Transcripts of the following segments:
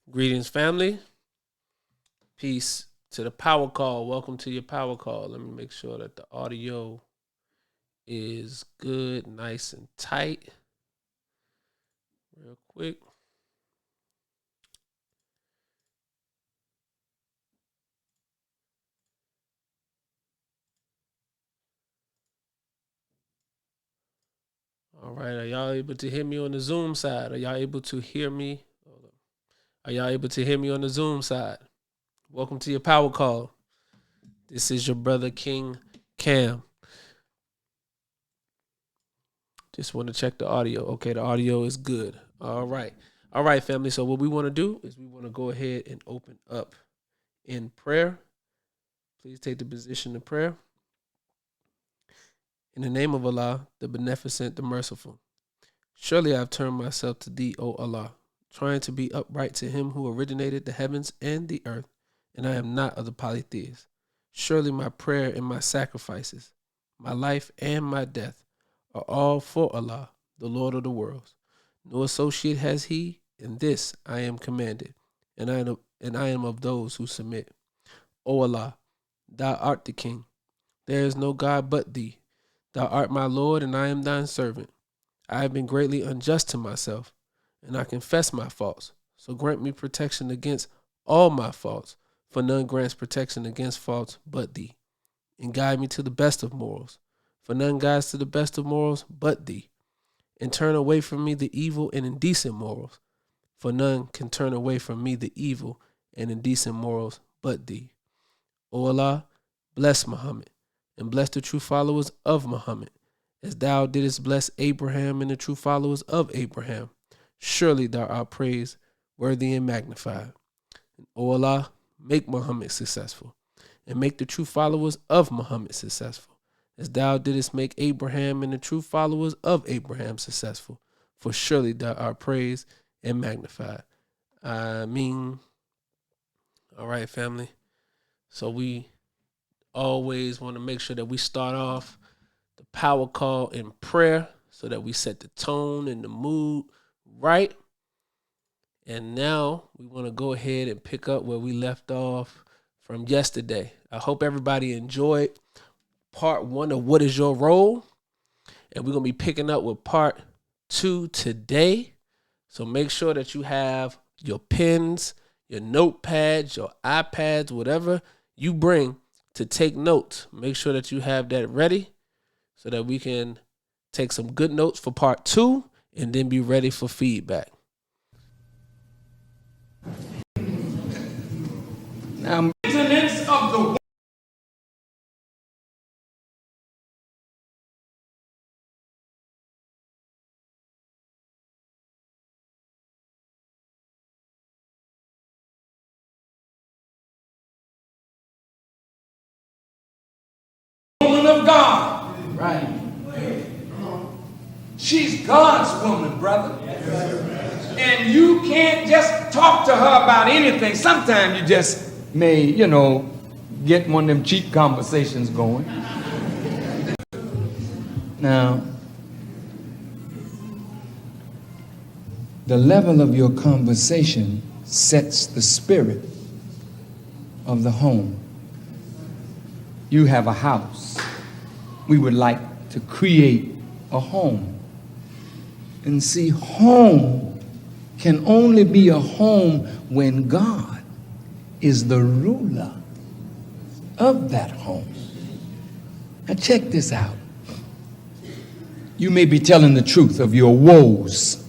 Greetings, family. Peace to the power call. Welcome to your power call. Let me make sure that the audio is good, nice and tight. Real quick. All right. Are y'all able to hear me on the Zoom side? Are y'all able to hear me? Are y'all able to hear me on the Zoom side? Welcome to your power call. This is your brother King Cam. Just want to check the audio. Okay, the audio is good. All right. All right, family. So what we want to do is we want to go ahead and open up in prayer. Please take the position of prayer. In the name of Allah, the beneficent, the merciful. Surely I have turned myself to thee, O Allah, trying to be upright to him who originated the heavens and the earth, and I am not of the polytheists. Surely my prayer and my sacrifices, my life and my death, are all for Allah, the Lord of the worlds. No associate has he, in this I am commanded, and I am of those who submit. O Allah, thou art the King. There is no God but thee. Thou art my Lord, and I am thine servant. I have been greatly unjust to myself, and I confess my faults. So grant me protection against all my faults, for none grants protection against faults but thee. And guide me to the best of morals, for none guides to the best of morals but thee. And turn away from me the evil and indecent morals, for none can turn away from me the evil and indecent morals but thee. O Allah, bless Muhammad, and bless the true followers of Muhammad, as thou didst bless Abraham and the true followers of Abraham. Surely thou art praised, worthy and magnified. And O Allah, make Muhammad successful, and make the true followers of Muhammad successful, as thou didst make Abraham and the true followers of Abraham successful. For surely thou art praised and magnified. Ameen. All right, family. So we always want to make sure that we start off the power call in prayer so that we set the tone and the mood right. And now we want to go ahead and pick up where we left off from yesterday. I hope everybody enjoyed part 1 of What Is Your Role? And we're going to be picking up with part 2 today. So make sure that you have your pens, your notepads, your iPads, whatever you bring to take notes. Make sure that you have that ready so that we can take some good notes for part 2 and then be ready for feedback. Now, maintenance of the woman of God. Right. She's God's woman, brother. And you can't just talk to her about anything. Sometimes you just may, get one of them cheap conversations going. Now, the level of your conversation sets the spirit of the home. You have a house. We would like to create a home. And see, home can only be a home when God is the ruler of that home. Now check this out. You may be telling the truth of your woes.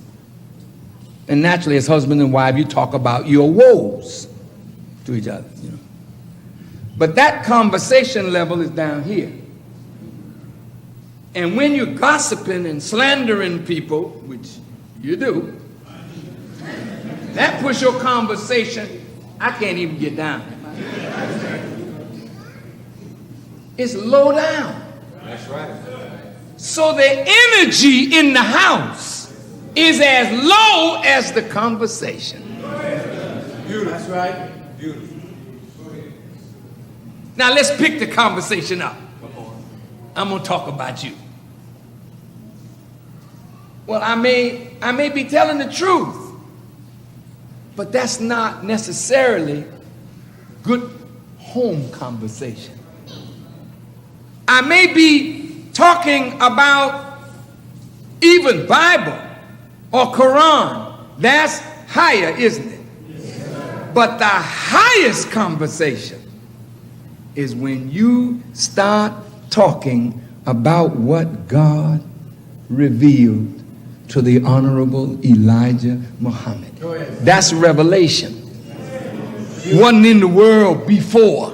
And naturally, as husband and wife, you talk about your woes to each other. But that conversation level is down here. And when you're gossiping and slandering people, which you do, that puts your conversation, I can't even get down. It's low down. That's right. So the energy in the house is as low as the conversation. Beautiful. That's right. Beautiful. Now let's pick the conversation up. I'm going to talk about you. Well, I may be telling the truth. But that's not necessarily good home conversation. I may be talking about even Bible or Quran. That's higher, isn't it? But the highest conversation is when you start talking about what God revealed to the Honorable Elijah Muhammad. That's revelation. Wasn't in the world before.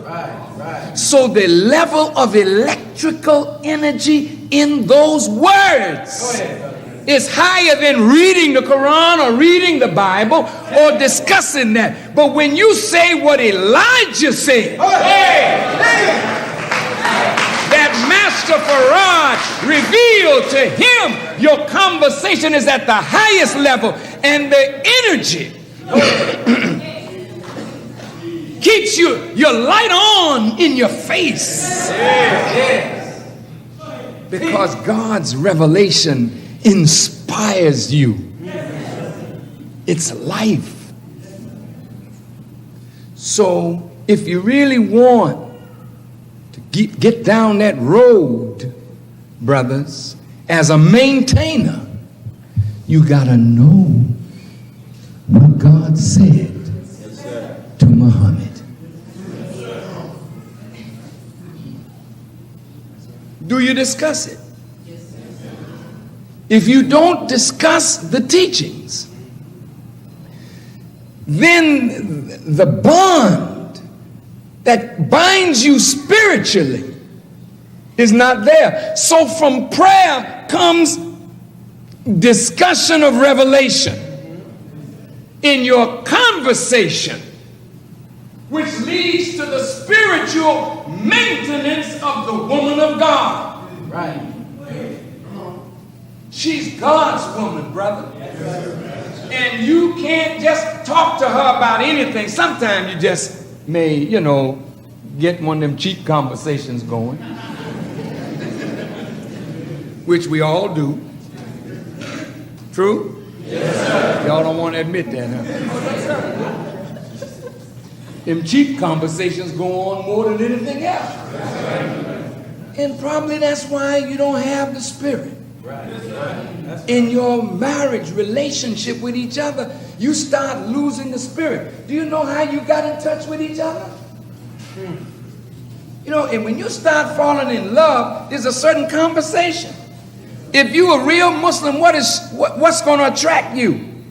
So the level of electrical energy in those words is higher than reading the Quran or reading the Bible or discussing that. But when you say what Elijah said, that Master Farrakhan revealed to him, your conversation is at the highest level, and the energy keeps your light on in your face. Because God's revelation inspires you. It's life. So if you really want to get down that road, brothers, as a maintainer, you gotta know what God said to Muhammad. Do you discuss it? If you don't discuss the teachings, then the bond that binds you spiritually is not there. So from prayer comes discussion of revelation in your conversation, which leads to the spiritual maintenance of the woman of God. Right. She's God's woman, brother. And you can't just talk to her about anything. Sometimes you just may, get one of them cheap conversations going, which we all do. True? Yes, sir. Y'all don't want to admit that, huh? Them cheap conversations go on more than anything else. And probably that's why you don't have the Spirit. In your marriage relationship with each other, you start losing the Spirit. Do you know how you got in touch with each other? And when you start falling in love, there's a certain conversation. If you're a real Muslim, what's going to attract you?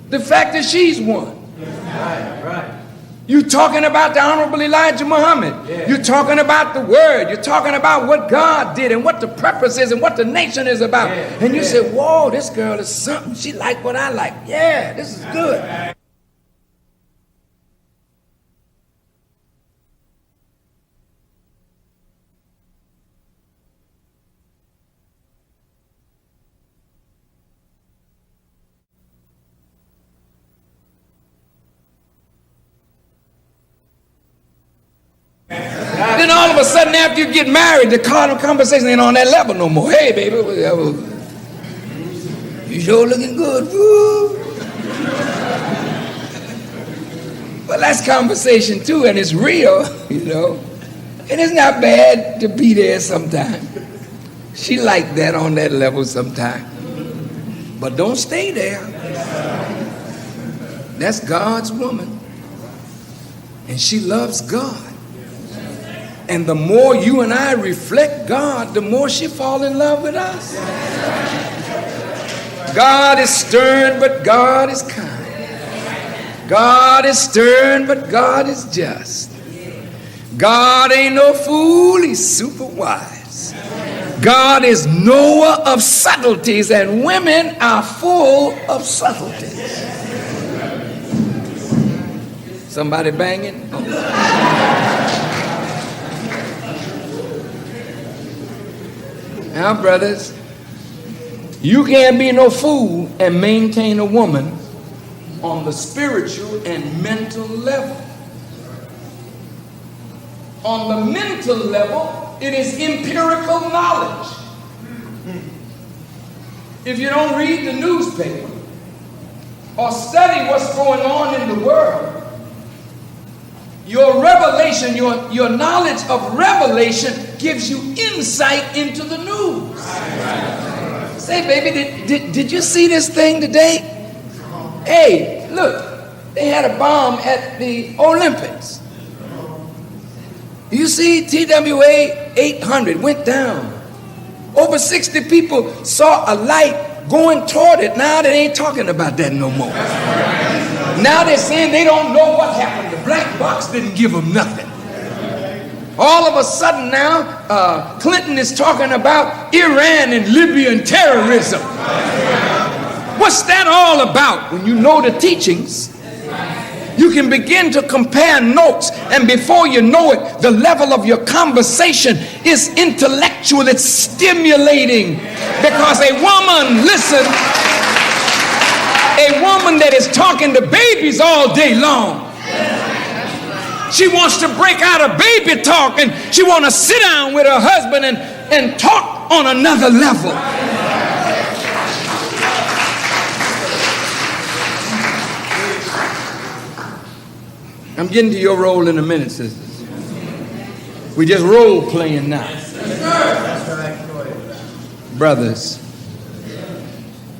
The fact that she's one. Right. You're talking about the Honorable Elijah Muhammad. Yeah. You're talking about the Word. You're talking about what God did and what the purpose is and what the nation is about. Yeah. And you say, whoa, this girl is something. She like what I like. Yeah, this is good. Then all of a sudden, after you get married, the conversation ain't on that level no more. Hey, baby, you sure looking good, fool. Well, that's conversation too, and it's real, And it's not bad to be there sometime. She like that on that level sometime. But don't stay there. That's God's woman. And she loves God. And the more you and I reflect God, the more she falls in love with us. God is stern, but God is kind. God is stern, but God is just. God ain't no fool, he's super wise. God is knower of subtleties, and women are full of subtleties. Somebody banging? Now, brothers, you can't be no fool and maintain a woman on the spiritual and mental level. On the mental level, it is empirical knowledge. If you don't read the newspaper, or study what's going on in the world, your revelation, your knowledge of revelation gives you insight into the news. Say, baby, did you see this thing today? Hey, look, they had a bomb at the Olympics. You see, TWA 800 went down. Over 60 people saw a light going toward it. Now they ain't talking about that no more. Now they're saying they don't know what happened. The black box didn't give them nothing. All of a sudden now, Clinton is talking about Iran and Libya and terrorism. What's that all about? When you know the teachings, you can begin to compare notes, and before you know it, the level of your conversation is intellectual. It's stimulating, because a woman, listen, a woman that is talking to babies all day long, she wants to break out of baby talk, and she wants to sit down with her husband and talk on another level. I'm getting to your role in a minute, sisters. We just role playing now. Brothers,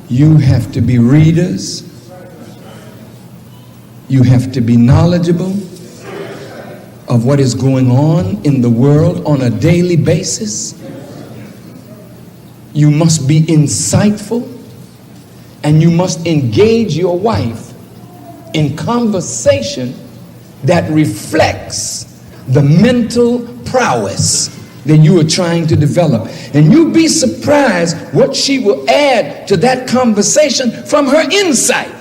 you have to be readers. You have to be knowledgeable of what is going on in the world on a daily basis. You must be insightful, and you must engage your wife in conversation that reflects the mental prowess that you are trying to develop. And you'll be surprised what she will add to that conversation from her insight.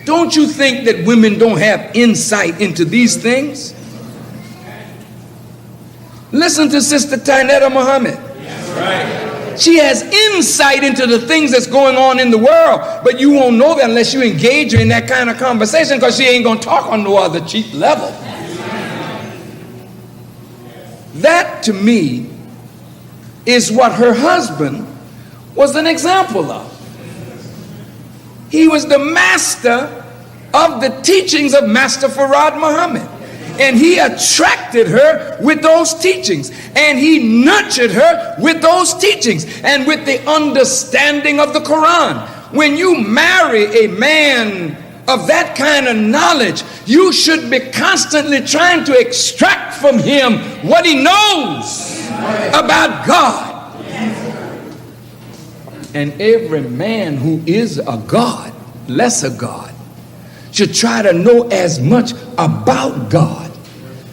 Don't you think that women don't have insight into these things? Listen to Sister Tainetta Muhammad. Right. She has insight into the things that's going on in the world, but you won't know that unless you engage her in that kind of conversation, because she ain't going to talk on no other cheap level. That, to me, is what her husband was an example of. He was the master of the teachings of Master Farrakhan Muhammad. And he attracted her with those teachings, and he nurtured her with those teachings and with the understanding of the Quran. When you marry a man of that kind of knowledge, you should be constantly trying to extract from him what he knows about God. And every man who is a God, lesser God, should try to know as much about God,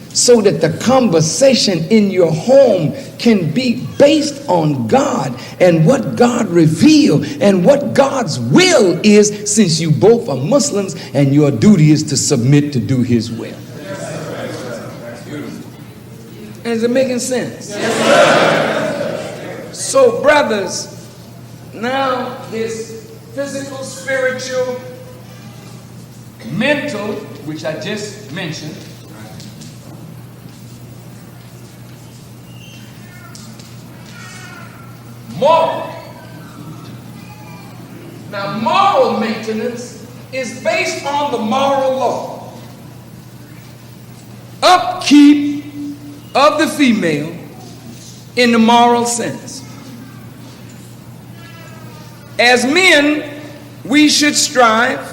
so that the conversation in your home can be based on God and what God revealed and what God's will is, since you both are Muslims and your duty is to submit to do his will. And is it making sense? So, brothers, now this physical, spiritual, mental, which I just mentioned, moral. Now, moral maintenance is based on the moral law. Upkeep of the female in the moral sense. As men, we should strive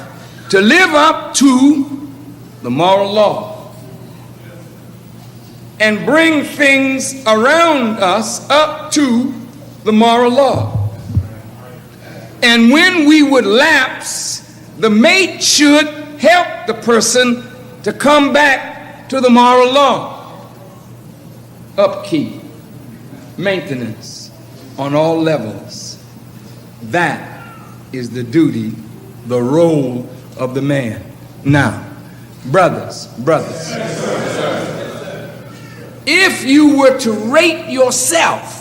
to live up to the moral law and bring things around us up to the moral law. And when we would lapse, the mate should help the person to come back to the moral law. Upkeep, maintenance on all levels. That is the duty, the role of the man. Now, brothers, if you were to rate yourself,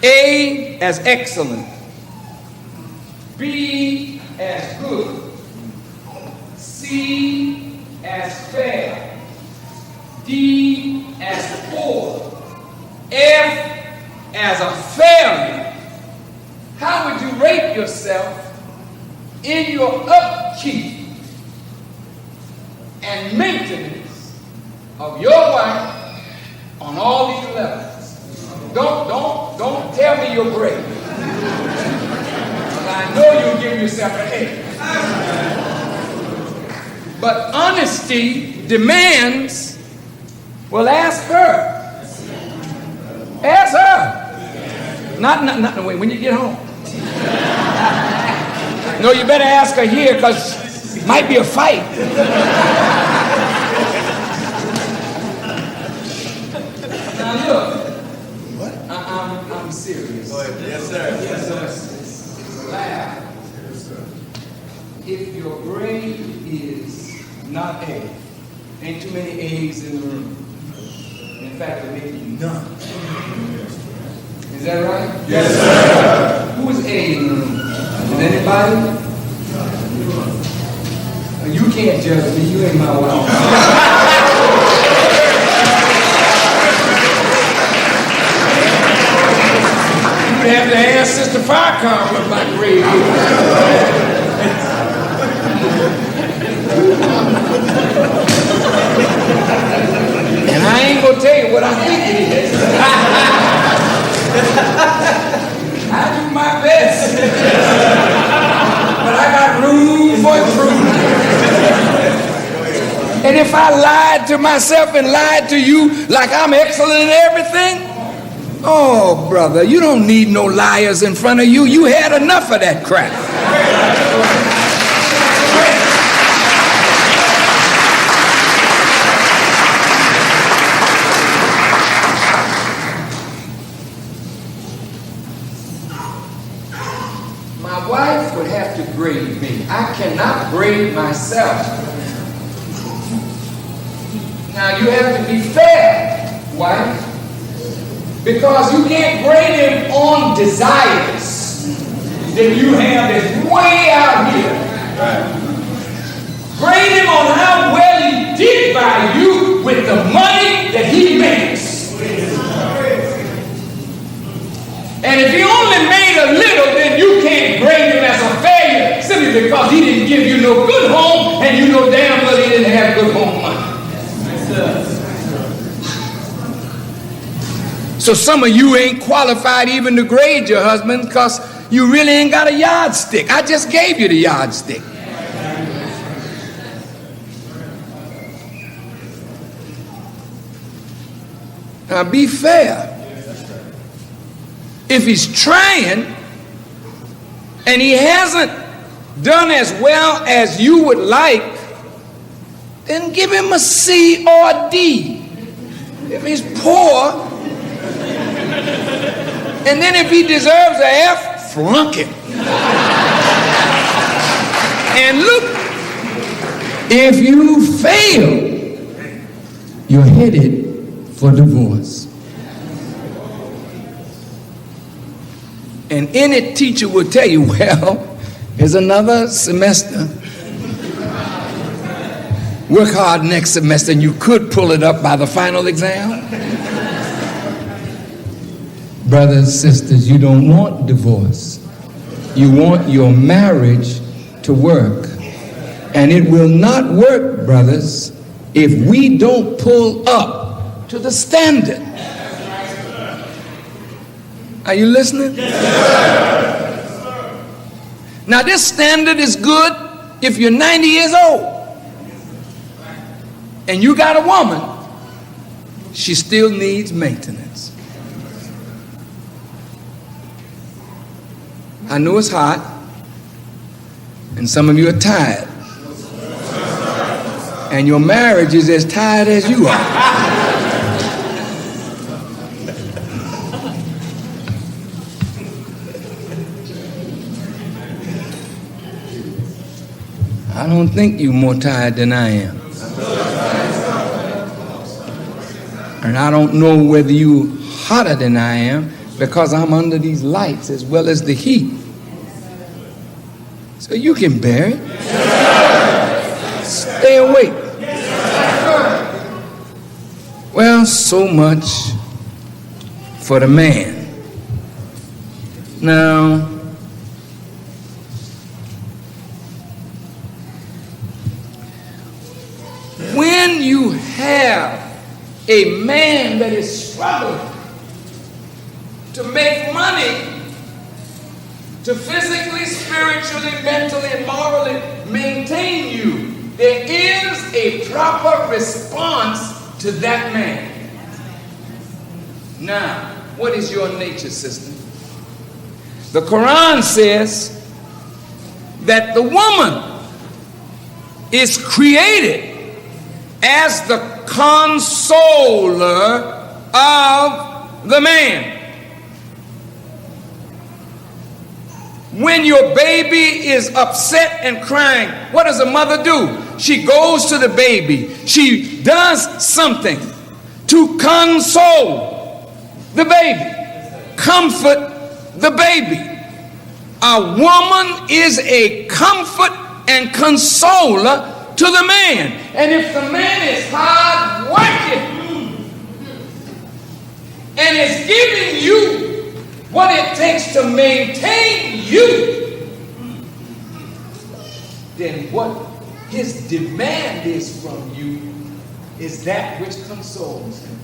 A as excellent, B as good, C as fair, D as poor, F as a failure, rate yourself in your upkeep and maintenance of your wife on all these levels. Don't tell me you're great. I know you'll give yourself an A. But honesty demands, well, ask her. Ask her. Not when you get home. No, you better ask her here, because it might be a fight. Now look, I'm serious. Yes, sir. Yes, sir. Laugh. If your grade is not A, ain't too many A's in the room. In fact, there may be none. Is that right? Yes, sir. Who is A in the room? Is anybody? You can't judge me. You ain't my wife. You have to ask Minister Farrakhan what my grade is. And I ain't gonna tell you what I think it is. I do my best. But I got room for improvement. And if I lied to myself and lied to you like I'm excellent in everything, oh, brother, you don't need no liars in front of you. You had enough of that crap. My wife would have to grade me. I cannot grade myself. Now, you have to be fair, wife. Because you can't grade him on desires that you have that's way out here. Grade him on how well he did by you with the money that he makes. And if he only made a little, then you can't grade him as a failure simply because he didn't give you no good home and you know damn well he didn't have good home money. So some of you ain't qualified even to grade your husband because you really ain't got a yardstick. I just gave you the yardstick. Now be fair. If he's trying and he hasn't done as well as you would like, then give him a C or a D. If he's poor, and then if he deserves an F, flunk him. And look, if you fail, you're headed for divorce. And any teacher will tell you, well, here's another semester. Work hard next semester and you could pull it up by the final exam. Brothers and sisters, you don't want divorce. You want your marriage to work. And it will not work, brothers, if we don't pull up to the standard. Are you listening? Now this standard is good if you're 90 years old and you got a woman, she still needs maintenance. I know it's hot, and some of you are tired. And your marriage is as tired as you are. I don't think you're more tired than I am. And I don't know whether you're hotter than I am, because I'm under these lights as well as the heat. So you can bear it. Stay awake. Well, so much for the man. Now, you have a man that is struggling to make money to physically, spiritually, mentally, and morally maintain you, there is a proper response to that man. Now, what is your nature, sister? The Quran says that the woman is created as the consoler of the man. When your baby is upset and crying, what does a mother do? She goes to the baby. She does something to console the baby, comfort the baby. A woman is a comfort and consoler to the man. And if the man is hard working and is giving you what it takes to maintain you, then what his demand is from you is that which consoles him.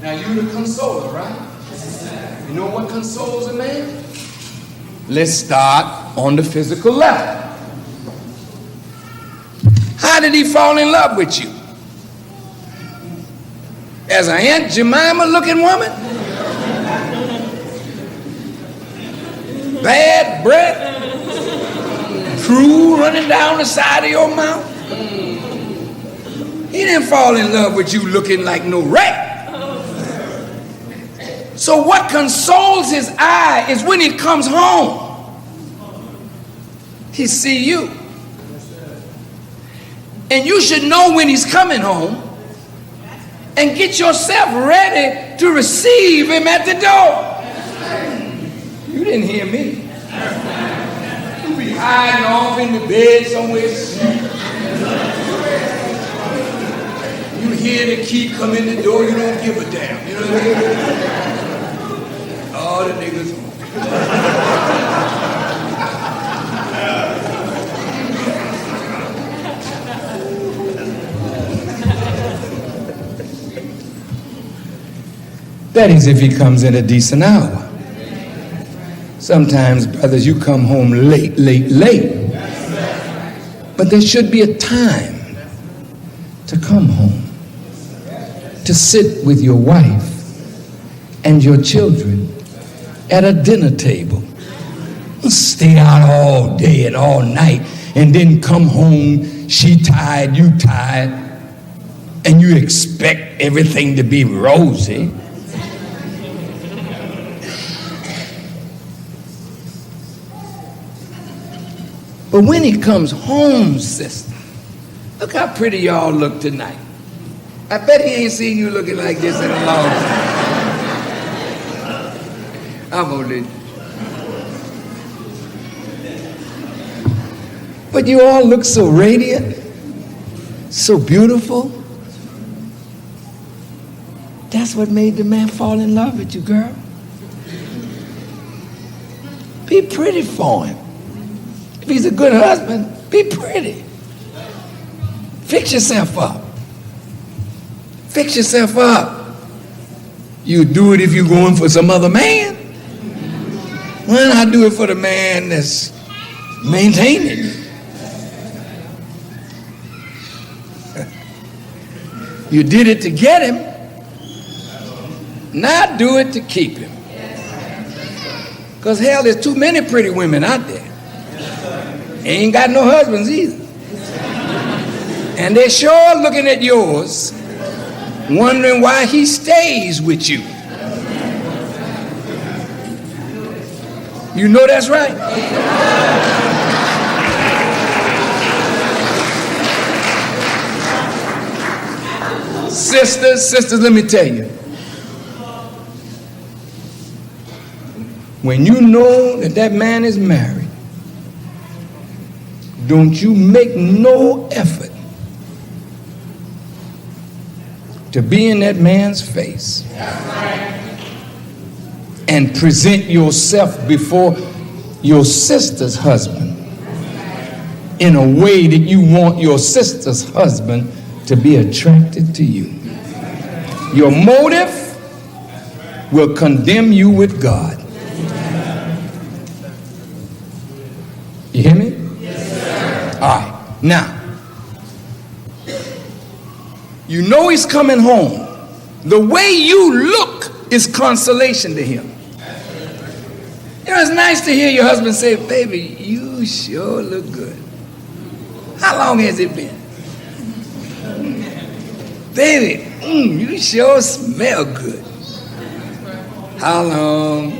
Now you're the consoler, right? You know what consoles a man? Let's start on the physical level. How did he fall in love with you? As an Aunt Jemima looking woman? Bad breath, drool running down the side of your mouth. He didn't fall in love with you looking like no rat. So what consoles his eye is when he comes home, he see you. And you should know when he's coming home and get yourself ready to receive him at the door. You didn't hear me. You be hiding off in the bed somewhere. You hear the key come in the door, you don't give a damn. You know what I mean? All the niggas home. That is if he comes in a decent hour. Sometimes, brothers, you come home late. But there should be a time to come home, to sit with your wife and your children at a dinner table. Stay out all day and all night and then come home, she tired, you tired, and you expect everything to be rosy. But when he comes home, sister, look how pretty y'all look tonight. I bet he ain't seen you looking like this in a long time. I'm only. But you all look so radiant, so beautiful. That's what made the man fall in love with you, girl. Be pretty for him. If he's a good husband, be pretty. Fix yourself up. Fix yourself up. You do it if you're going for some other man. Why not do it for the man that's maintaining you? You did it to get him. Now do it to keep him. Because hell, there's too many pretty women out there. Ain't got no husbands either. And they're sure looking at yours, wondering why he stays with you. You know that's right. Sisters, let me tell you. When you know that that man is married, don't you make no effort to be in that man's face and present yourself before your sister's husband in a way that you want your sister's husband to be attracted to you. Your motive will condemn you with God. You hear me? Yes, sir. All right. Now, you know he's coming home. The way you look is consolation to him. You know, it's nice to hear your husband say, baby, you sure look good. How long has it been? Baby, you sure smell good. How long?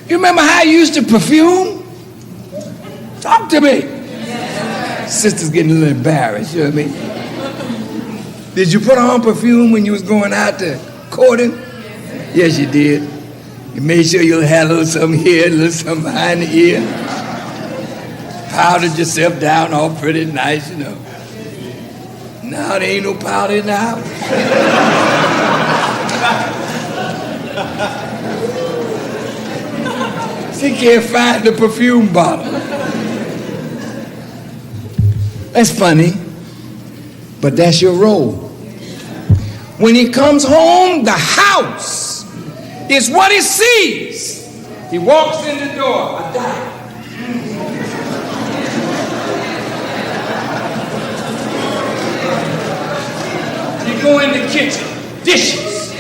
You remember how you used to perfume? Talk to me. Sister's getting a little embarrassed, you know what I mean? Did you put on perfume when you was going out to courting? Yes, you did. You made sure you had a little something here, a little something behind the ear. Powdered yourself down all pretty nice, you know. Now there ain't no powder in the house. She can't find the perfume bottle. That's funny, but that's your role. When he comes home, the house is what he sees. He walks in the door, a diet. You go in the kitchen, dishes.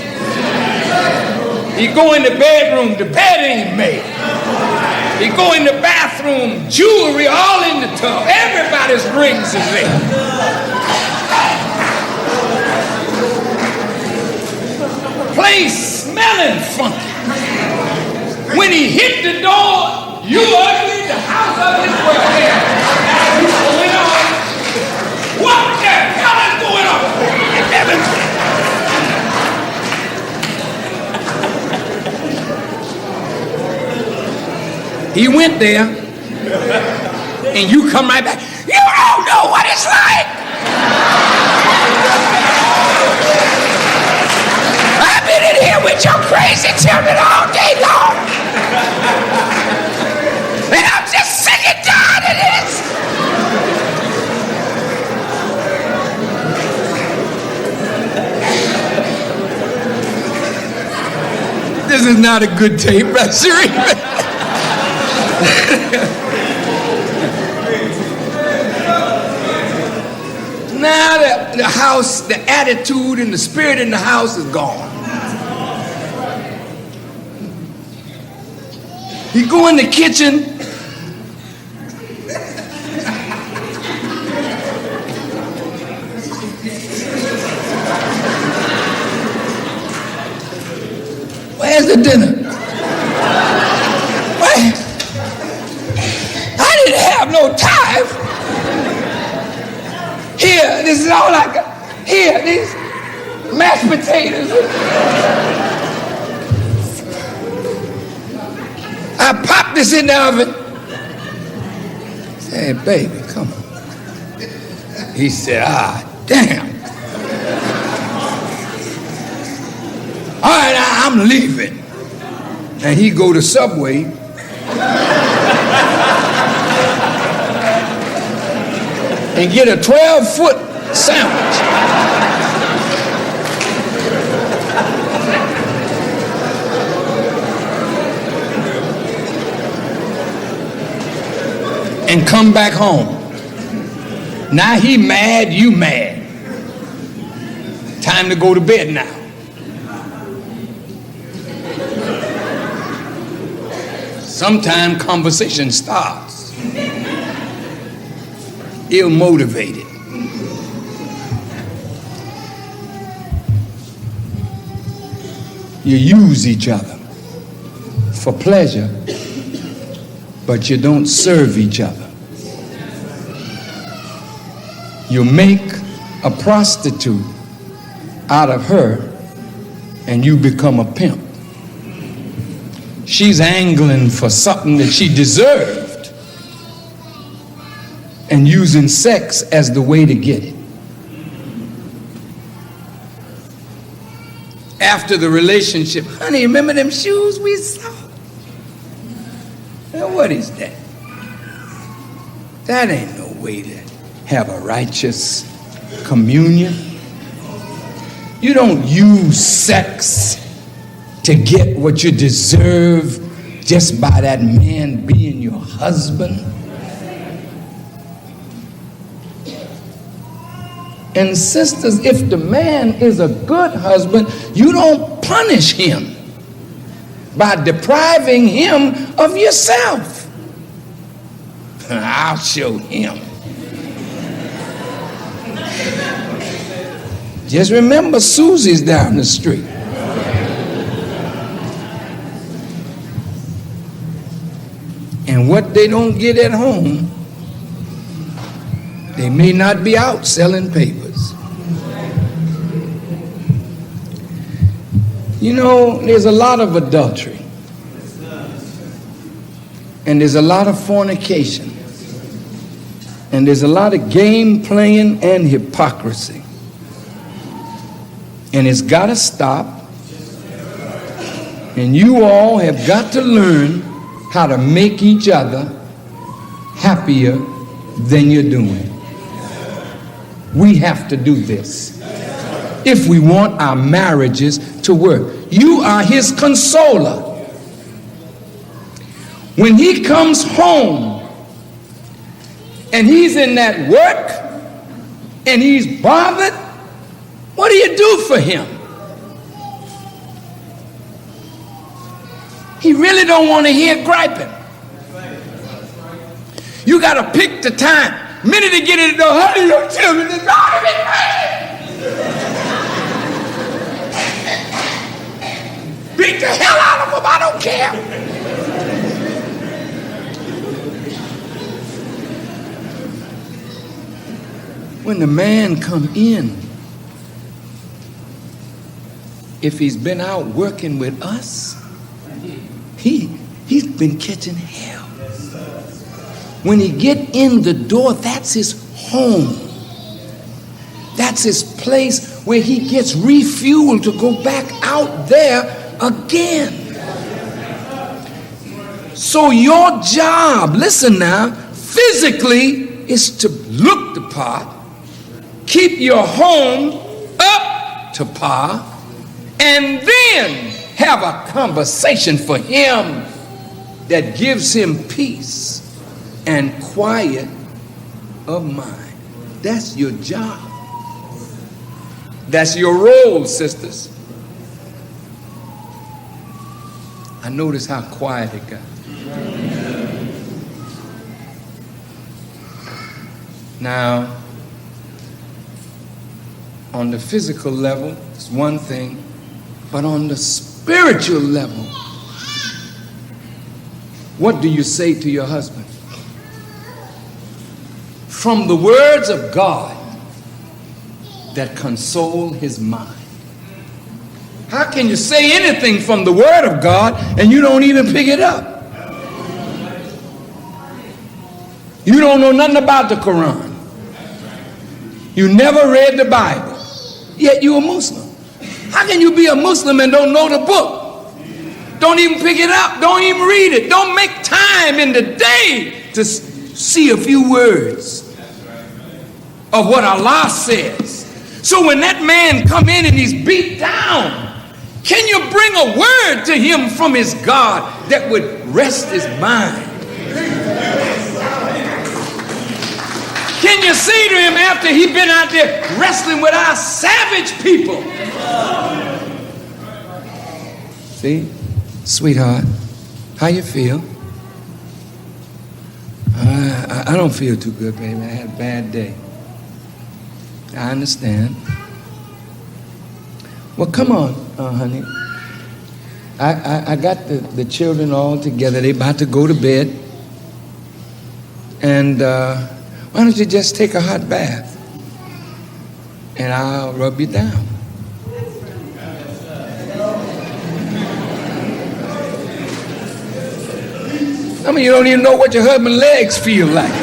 You go in the bedroom, the bed ain't made. You go in the bathroom, jewelry all in the tub. Everybody's rings is there. Place smelling funky. When he hit the door, you ugly, the house ugly. What's going on? What the hell is going on? He went there, and you come right back. You don't know what it's like. I've been in here with your crazy children all day long, and I'm just sick and tired of this. This is not a good tape, Brother Sharif. Now the house, the attitude and the spirit in the house is gone. You go in the kitchen. Where's the dinner? Where? I didn't have no time. Here, this is all I got. Here, these mashed potatoes. I popped this in the oven. I said, baby, come on. He said, damn. All right, I'm leaving. And he go to Subway. And get a 12-foot sandwich. And come back home. Now he mad, you mad. Time to go to bed now. Sometime conversation starts. Ill-motivated. You use each other for pleasure, but you don't serve each other. You make a prostitute out of her and you become a pimp. She's angling for something that she deserved and using sex as the way to get it. after the relationship, honey, remember them shoes we saw? Now, what is that? That ain't no way to have a righteous communion. You don't use sex to get what you deserve just by that man being your husband. And sisters, if the man is a good husband, you don't punish him by depriving him of yourself. I'll show him. Just remember, Susie's down the street. And what they don't get at home, they may not be out selling papers. You know, there's a lot of adultery. And there's a lot of fornication. And there's a lot of game playing and hypocrisy. And it's got to stop. And you all have got to learn how to make each other happier than you're doing. We have to do this if we want our marriages to work. You are his consoler. When he comes home and he's in that work and he's bothered, what do you do for him? He really don't want to hear griping. You got to pick the time. Minute to get in the door, honey, your children is out of it, man. Beat the hell out of them, I don't care. When the man come in, if he's been out working with us, he's been catching hell. When he get in the door, that's his home. That's his place where he gets refueled to go back out there again. So your job, listen now, physically is to look the part, keep your home up to par, and then have a conversation for him that gives him peace and quiet of mind. That's your job. That's your role, sisters. I noticed how quiet it got. Now, on the physical level, it's one thing, but on the spiritual level, what do you say to your husband? From the words of God that console his mind. How can you say anything from the word of God and you don't even pick it up? You don't know nothing about the Quran. You never read the Bible, yet you're a Muslim. How can you be a Muslim and don't know the book? Don't even pick it up. Don't even read it. Don't make time in the day to see a few words of what Allah says. So when that man come in and he's beat down, can you bring a word to him from his God that would rest his mind? Can you say to him after he's been out there wrestling with our savage people? See, sweetheart, how you feel? I don't feel too good, baby. I had a bad day. I understand. Well, come on, honey. I got the children all together. They about to go to bed. And why don't you just take a hot bath? And I'll rub you down. I mean, you don't even know what your husband's legs feel like.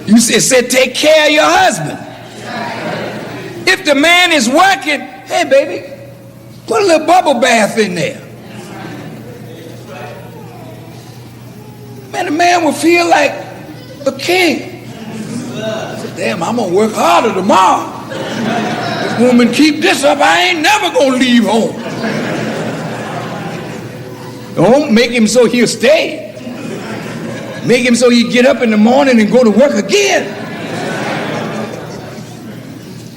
You said take care of your husband. If the man is working, hey baby, put a little bubble bath in there. Man, the man will feel like a king. Said, damn, I'm gonna work harder tomorrow. This woman keep this up, I ain't never gonna leave home. Don't make him so he'll stay. Make him so he get up in the morning and go to work again.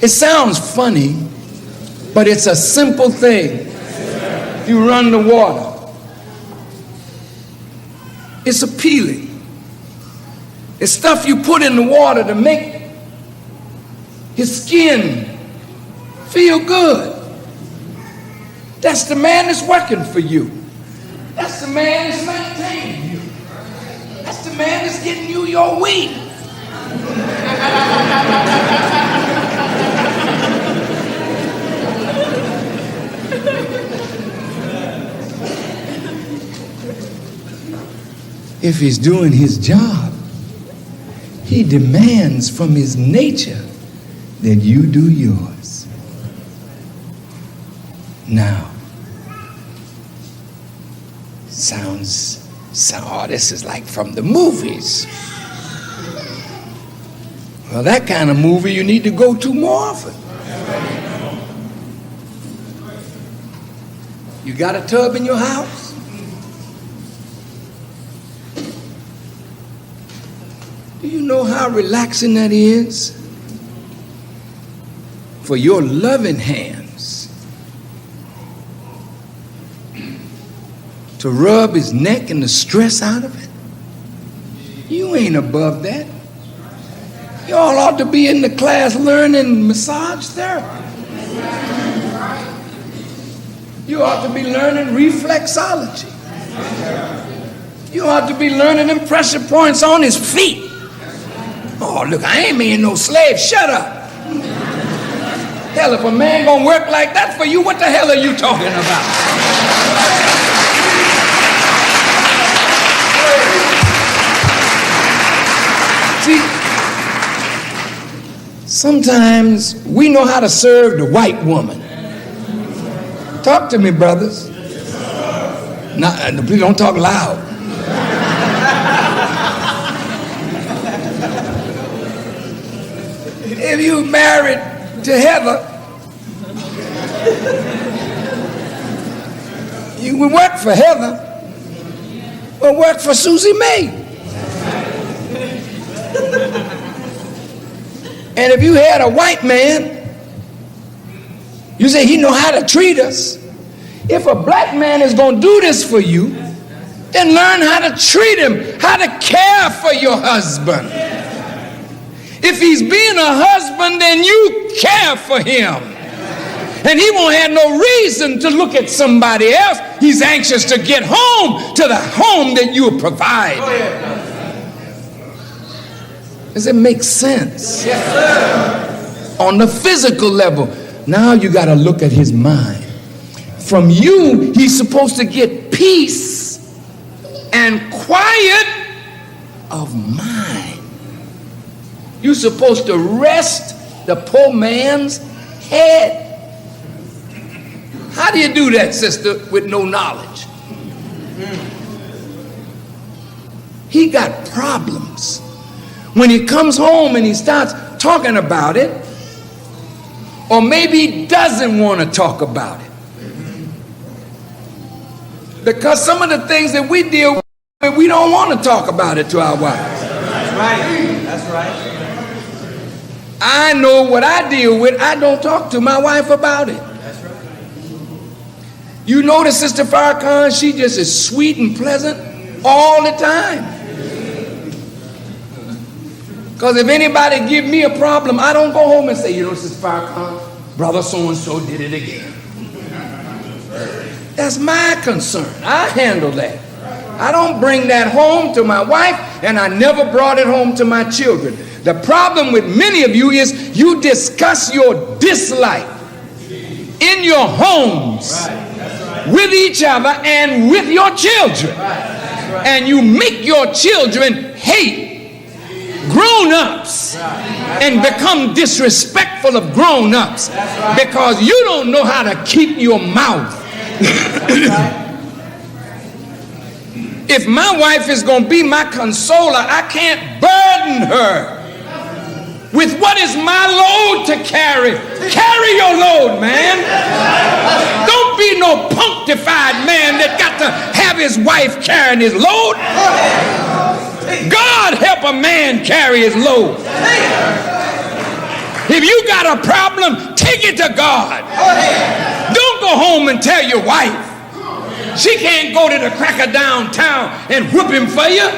It sounds funny, but it's a simple thing. You run the water. It's appealing. It's stuff you put in the water to make his skin feel good. That's the man that's working for you. That's the man that's maintaining you. That's the man that's getting you your weed. If he's doing his job, he demands from his nature that you do yours. Now, this is like from the movies. Well, that kind of movie you need to go to more often. You got a tub in your house? Do you know how relaxing that is? For your loving hands to rub his neck and the stress out of it? You ain't above that. You all ought to be in the class learning massage therapy. You ought to be learning reflexology. You ought to be learning them pressure points on his feet. Oh, look, I ain't being no slave. Shut up. Hell, if a man gonna work like that for you, what the hell are you talking about? See, sometimes we know how to serve the white woman. Talk to me, brothers. Please don't talk loud. If you married to Heather, you would work for Heather or work for Susie May. And if you had a white man, you say he know how to treat us. If a black man is going to do this for you, then learn how to treat him, how to care for your husband. If he's being a husband, then you care for him. And he won't have no reason to look at somebody else. He's anxious to get home to the home that you provide. Does it make sense? Yes, sir. On the physical level, now you got to look at his mind. From you, he's supposed to get peace and quiet of mind. You're supposed to rest the poor man's head. How do you do that, sister, with no knowledge? He got problems. When he comes home and he starts talking about it, or maybe he doesn't want to talk about it. Because some of the things that we deal with, we don't want to talk about it to our wives. That's right. That's right. I know what I deal with. I don't talk to my wife about it. That's right. You notice Sister Farrakhan, she just is sweet and pleasant all the time. Because if anybody give me a problem, I don't go home and say, you know, Sister Farrakhan, brother so-and-so did it again. That's my concern. I handle that. I don't bring that home to my wife, and I never brought it home to my children. The problem with many of you is you discuss your dislike in your homes with each other and with your children. And you make your children hate grown-ups and become disrespectful of grown-ups because you don't know how to keep your mouth. If my wife is going to be my consoler, I can't burden her with what is my load to carry. Carry your load, man. Don't be no punctified man that got to have his wife carrying his load. God help a man carry his load. If you got a problem, take it to God. Don't go home and tell your wife. She can't go to the cracker downtown and whoop him for you.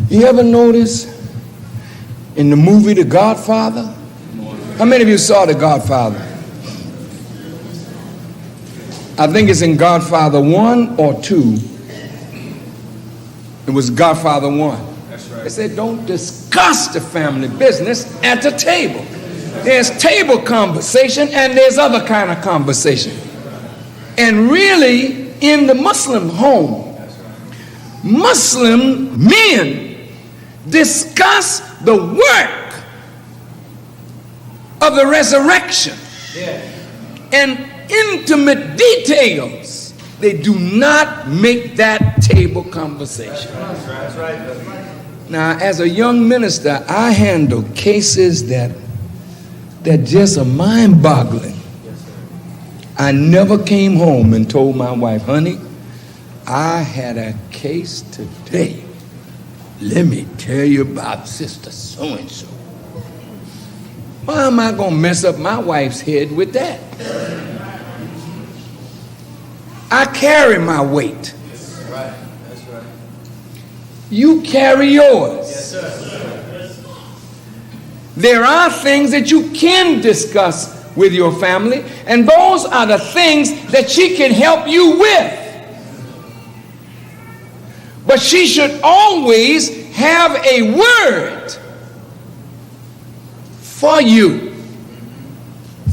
You ever notice in the movie The Godfather? How many of you saw The Godfather? I think it's in Godfather 1 or 2. It was Godfather 1. That's right. They said, don't discuss the family business at the table. There's table conversation and there's other kind of conversation. And really, in the Muslim home, Muslim men discuss the work of the resurrection and intimate details. They do not make that table conversation. That's right. Now, as a young minister, I handle cases that just are mind-boggling. I never came home and told my wife, honey, I had a case today. Let me tell you about sister so-and-so. Why am I going to mess up my wife's head with that? I carry my weight. That's right. That's right. You carry yours. Yes, sir. There are things that you can discuss with your family, and those are the things that she can help you with. But she should always have a word for you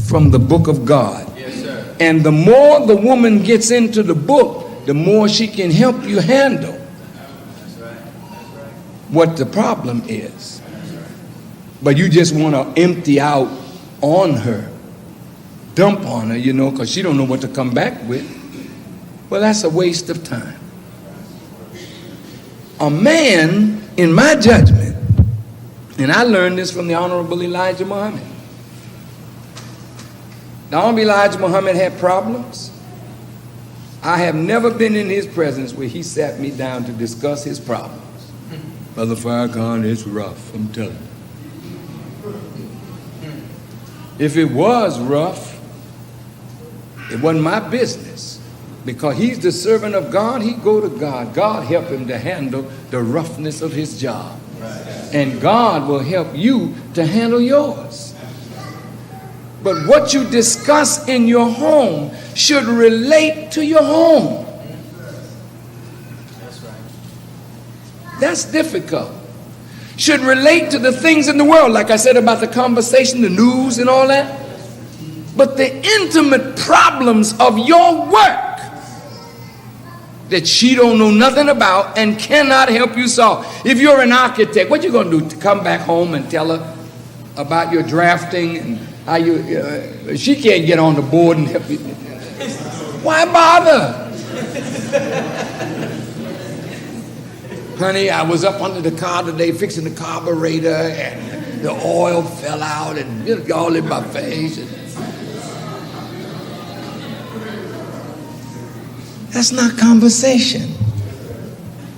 from the book of God. Yes, sir. And the more the woman gets into the book, the more she can help you handle what the problem is. But you just want to empty out on her, dump on her, because she don't know what to come back with. Well, that's a waste of time. A man, in my judgment, and I learned this from the Honorable Elijah Muhammad. The Honorable Elijah Muhammad had problems. I have never been in his presence where he sat me down to discuss his problems. Brother Farrakhan, it's rough, I'm telling you. If it was rough, it wasn't my business. Because he's the servant of God, he go to God. God help him to handle the roughness of his job. And God will help you to handle yours. But what you discuss in your home should relate to your home. That's right. That's difficult. Should relate to the things in the world, like I said about the conversation, the news and all that. But the intimate problems of your work that she don't know nothing about and cannot help you solve. If you're an architect, what you going to do? To come back home and tell her about your drafting and how you, she can't get on the board and help you. Why bother? Honey, I was up under the car today fixing the carburetor and the oil fell out and it all in my face. That's not conversation.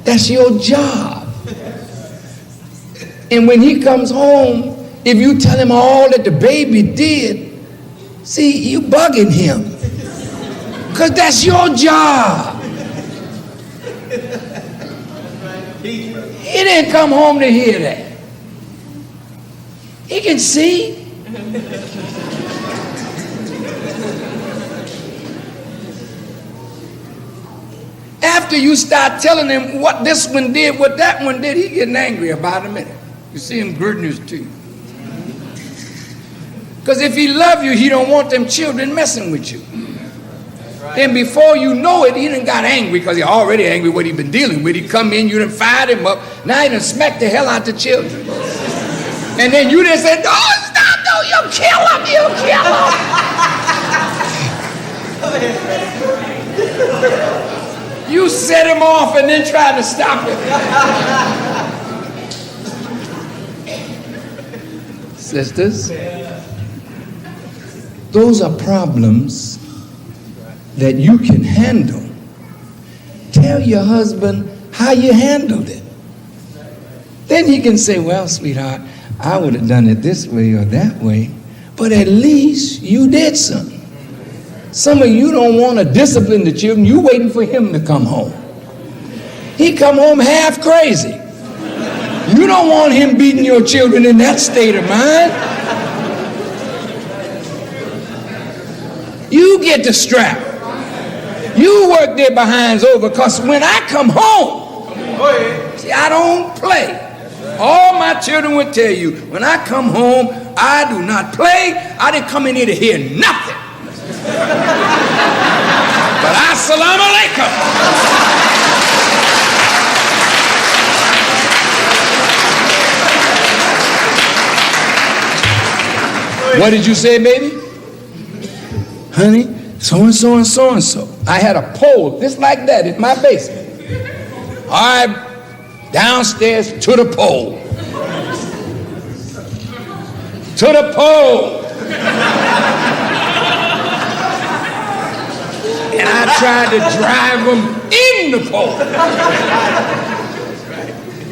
That's your job. And when he comes home, if you tell him all that the baby did, see, you bugging him. Because that's your job. He didn't come home to hear that. He can see. After you start telling him what this one did, what that one did, he getting angry about a minute. You see him gritting his teeth. Because if he love you, he don't want them children messing with you. Then before you know it, he done got angry because he already angry what he been dealing with. He come in, you done fired him up. Now he done smacked the hell out the children. And then you done said, oh, stop, no, you kill him, you kill him. You set him off and then tried to stop him. Sisters, those are problems that you can handle. Tell your husband how you handled it. Then he can say, well, sweetheart, I would have done it this way or that way, but at least you did something. Some of you don't want to discipline the children. You waiting for him to come home. He come home half crazy. You don't want him beating your children in that state of mind. You get the strap. You work their behinds over, because when I come home, see, I don't play. All my children would tell you, when I come home, I do not play. I didn't come in here to hear nothing. But assalamu alaikum. What did you say, baby? Honey, so-and-so and so-and-so. I had a pole just like that in my basement. All right, downstairs to the pole. To the pole. And I tried to drive them in the pole.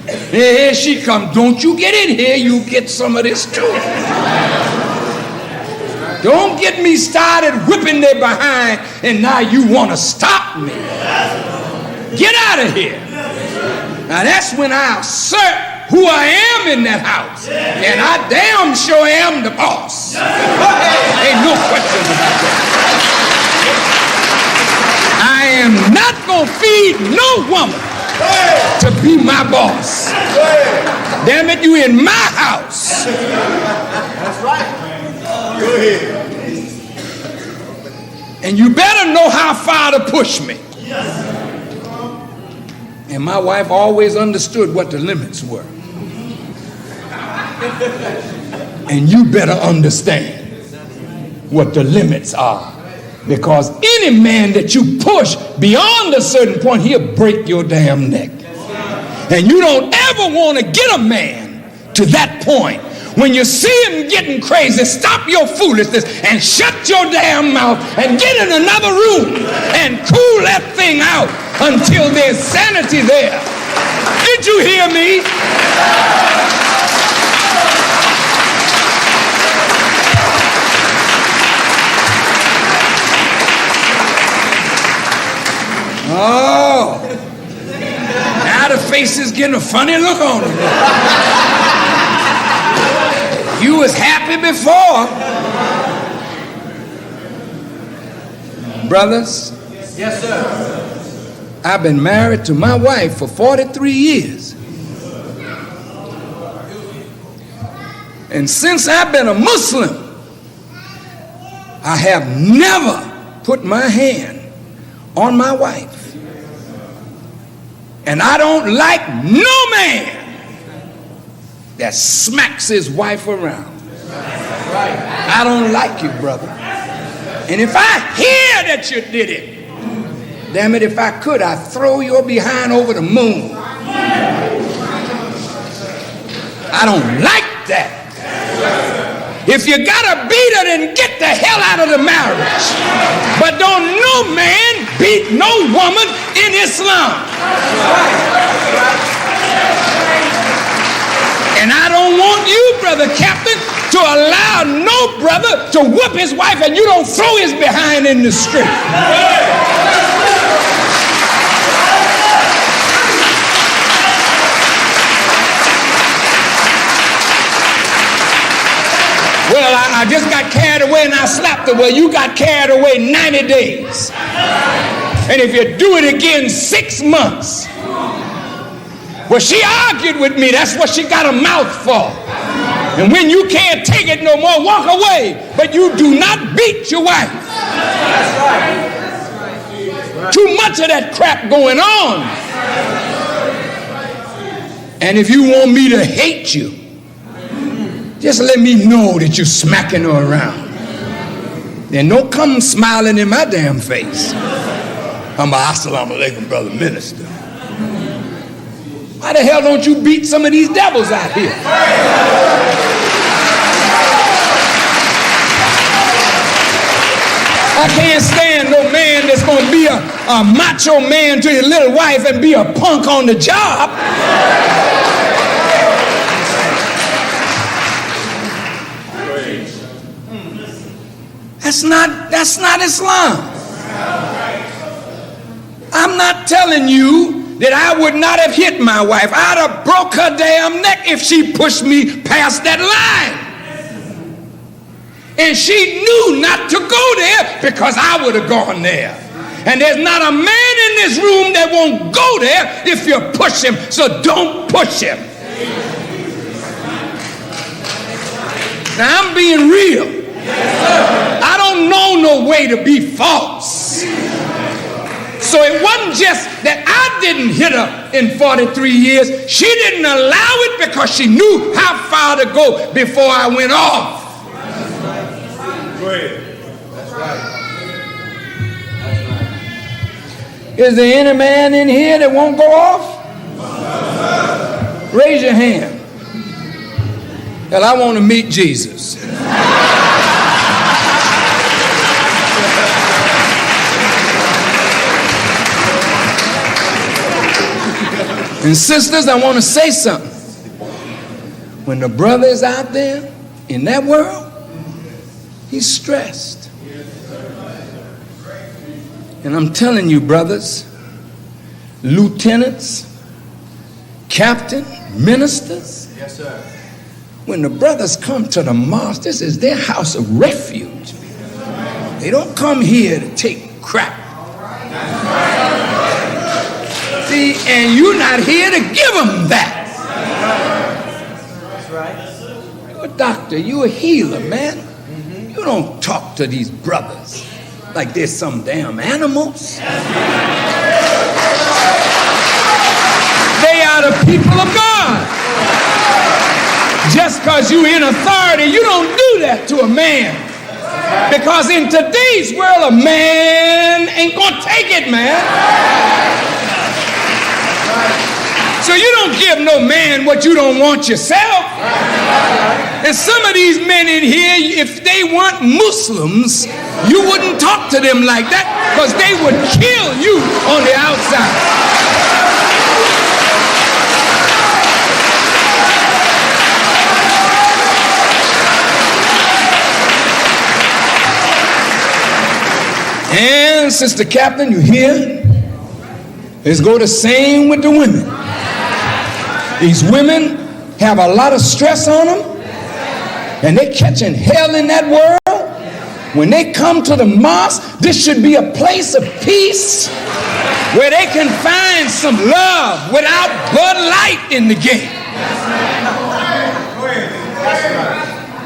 And here she comes. Don't you get in here, you get some of this too. Don't get me started whipping their behind and now you want to stop me. Get out of here. Now that's when I assert who I am in that house. And I damn sure am the boss. Ain't no questions about that. I am not going to feed no woman to be my boss. Damn it, you in my house. That's right. Go ahead. And you better know how far to push me. And my wife always understood what the limits were. And you better understand what the limits are. Because any man that you push beyond a certain point, he'll break your damn neck. And you don't ever want to get a man to that point. When you see him getting crazy, stop your foolishness and shut your damn mouth and get in another room and cool that thing out until there's sanity there. Did you hear me? Oh, now the face is getting a funny look on it. You was happy before. Brothers. Yes, sir. I've been married to my wife for 43 years. And since I've been a Muslim, I have never put my hand on my wife. And I don't like no man that smacks his wife around. I don't like you, brother. And if I hear that you did it, damn it, if I could, I'd throw your behind over the moon. I don't like that. If you gotta beat her, then get the hell out of the marriage. But don't no man beat no woman in Islam. And I don't want you, Brother Captain, to allow no brother to whoop his wife and you don't throw his behind in the street. Well, I just got carried away and I slapped her. Well, you got carried away 90 days. And if you do it again, 6 months. Well, she argued with me. That's what she got a mouth for. And when you can't take it no more, walk away. But you do not beat your wife. That's right. Too much of that crap going on. And if you want me to hate you, just let me know that you're smacking her around. Then don't come smiling in my damn face. I'm a assalamu alaikum, brother minister. Why the hell don't you beat some of these devils out here? I can't stand no man that's going to be a macho man to his little wife and be a punk on the job. That's not Islam. I'm not telling you that I would not have hit my wife. I'd have broke her damn neck if she pushed me past that line. And she knew not to go there because I would have gone there. And there's not a man in this room that won't go there if you push him. So don't push him. Now I'm being real. I don't know no way to be false. So it wasn't just that I didn't hit her in 43 years. She didn't allow it because she knew how far to go before I went off. That's right. Is there any man in here that won't go off? Raise your hand. Well, I want to meet Jesus. And sisters, I want to say something. When the brother is out there in that world, he's stressed. And I'm telling you, brothers, lieutenants, captain, ministers, Yes, sir. when the brothers come to the mosque, this is their house of refuge. They don't come here to take crap. See, and you're not here to give them that. That's right. You're a doctor, you're a healer, man. You don't talk to these brothers like they're some damn animals. They are the people of God. Just because you're in authority, you don't do that to a man. Because in today's world, a man ain't gonna take it, man. So you don't give no man what you don't want yourself. And some of these men in here, if they weren't Muslims, you wouldn't talk to them like that because they would kill you on the outside. And Sister Captain, you hear? Let's go the same with the women. These women have a lot of stress on them, and they catching hell in that world. When they come to the mosque, this should be a place of peace where they can find some love without Bud Light in the game.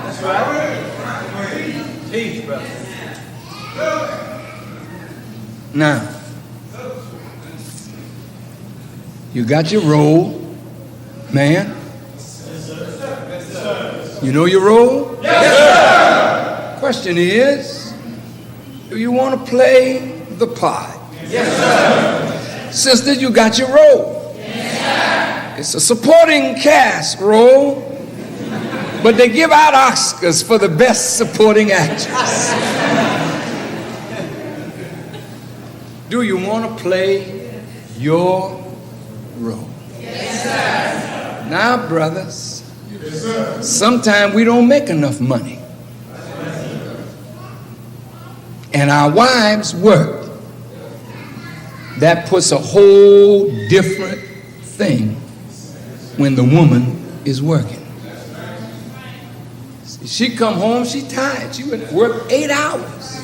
That's right. Teach, brother. Now, you got your role, man. You know your role? Yes, sir. Question is, do you want to play the part? Yes, sir. Sisters, you got your role. Yes, sir. It's a supporting cast role, but they give out Oscars for the best supporting actress. Do you want to play your role? Yes, sir. Now, brothers, sometimes we don't make enough money. And our wives work. That puts a whole different thing when the woman is working. She come home, she tired. She would work 8 hours.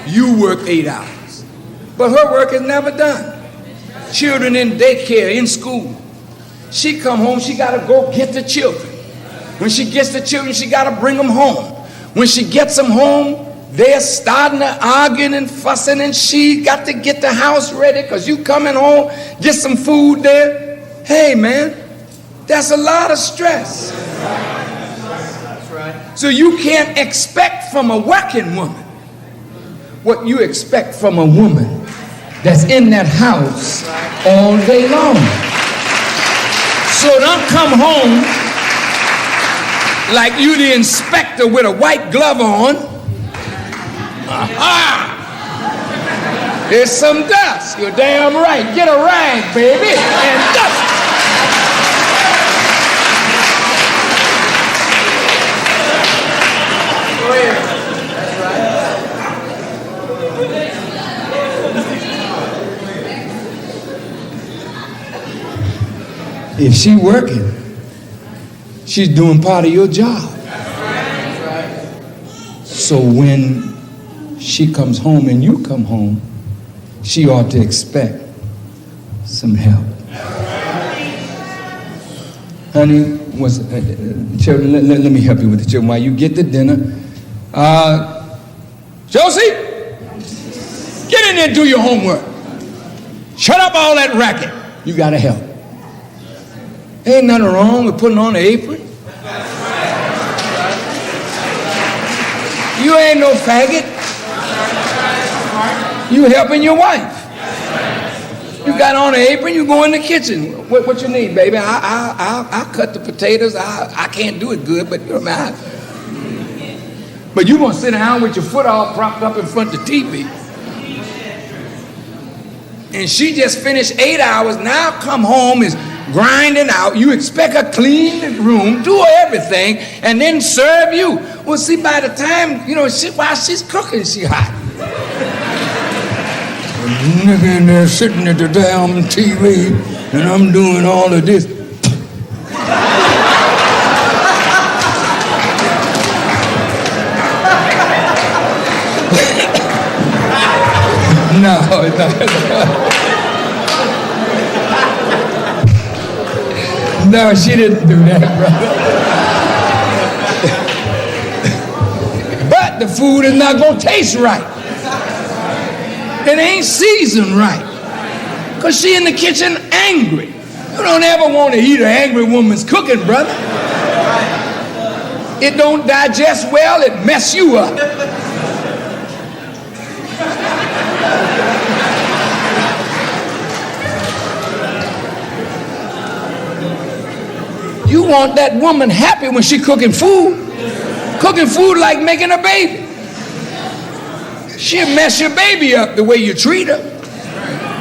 You work 8 hours. But her work is never done. Children in daycare, in school. She come home, she got to go get the children. When she gets the children, she got to bring them home. When she gets them home, they're starting to arguing and fussing, and she got to get the house ready because you coming home, get some food there. Hey, man, that's a lot of stress. That's right. So you can't expect from a working woman what you expect from a woman that's in that house all day long. So don't come home like you the inspector with a white glove on. Aha! There's some dust. You're damn right. Get a rag, baby, and dust. Go ahead. That's right. If she working, she's doing part of your job. So when she comes home and you come home, she ought to expect some help. Honey, children, let me help you with the children while you get the dinner. Josie, get in there and do your homework. Shut up all that racket. You gotta help. Ain't nothing wrong with putting on an apron. You ain't no faggot. You helping your wife. You got on an apron, you go in the kitchen. What you need, baby? I'll cut the potatoes. I can't do it good, but you're mad. But you gonna sit down with your foot all propped up in front of the TV. And she just finished 8 hours, now come home, is grinding out. You expect her clean the room, do everything, and then serve you. Well, see, by the time, while she's cooking, she hot. Nigga in there sitting at the damn TV, and I'm doing all of this. No. No, she didn't do that, brother. But the food is not going to taste right. It ain't seasoned right. Because she in the kitchen angry. You don't ever want to eat an angry woman's cooking, brother. It don't digest well, it mess you up. You want that woman happy when she cooking food. Cooking food like making a baby. She'll mess your baby up the way you treat her.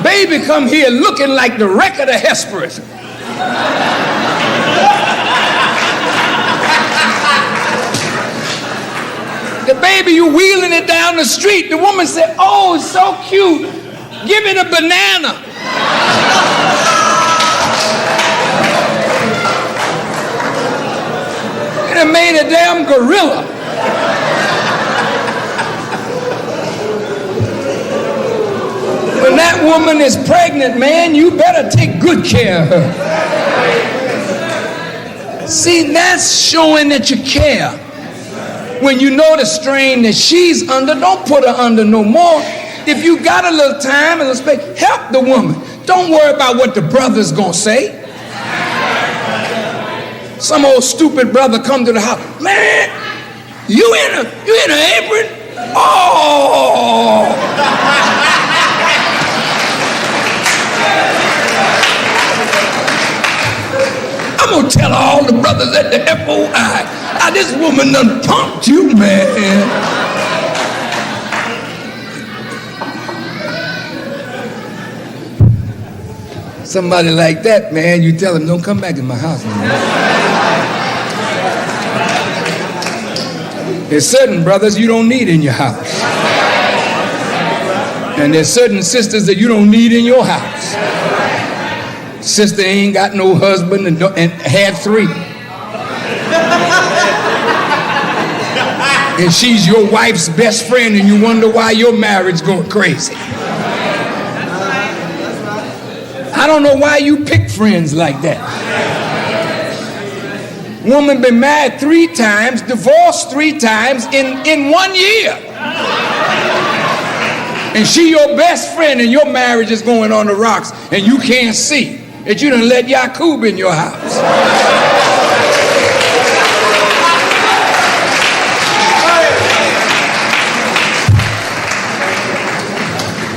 Baby come here looking like the wreck of the Hesperus. The baby, you wheeling it down the street. The woman said, oh, it's so cute. Give it a banana. It made a damn gorilla. When that woman is pregnant, man, you better take good care of her. See, that's showing that you care. When you know the strain that she's under, don't put her under no more. If you got a little time and a space, help the woman. Don't worry about what the brother's gonna say. Some old stupid brother come to the house. Man, you in an apron? Oh! I'm gonna tell all the brothers at the FOI, this woman done punked you, man. Somebody like that, man, you tell him, don't come back in my house anymore. There's certain brothers you don't need in your house. And there's certain sisters that you don't need in your house. Sister ain't got no husband and had 3. And she's your wife's best friend and you wonder why your marriage going crazy. I don't know why you pick friends like that. Woman been married 3 times, divorced 3 times in 1 year. And she your best friend and your marriage is going on the rocks and you can't see that you done let Yakub in your house.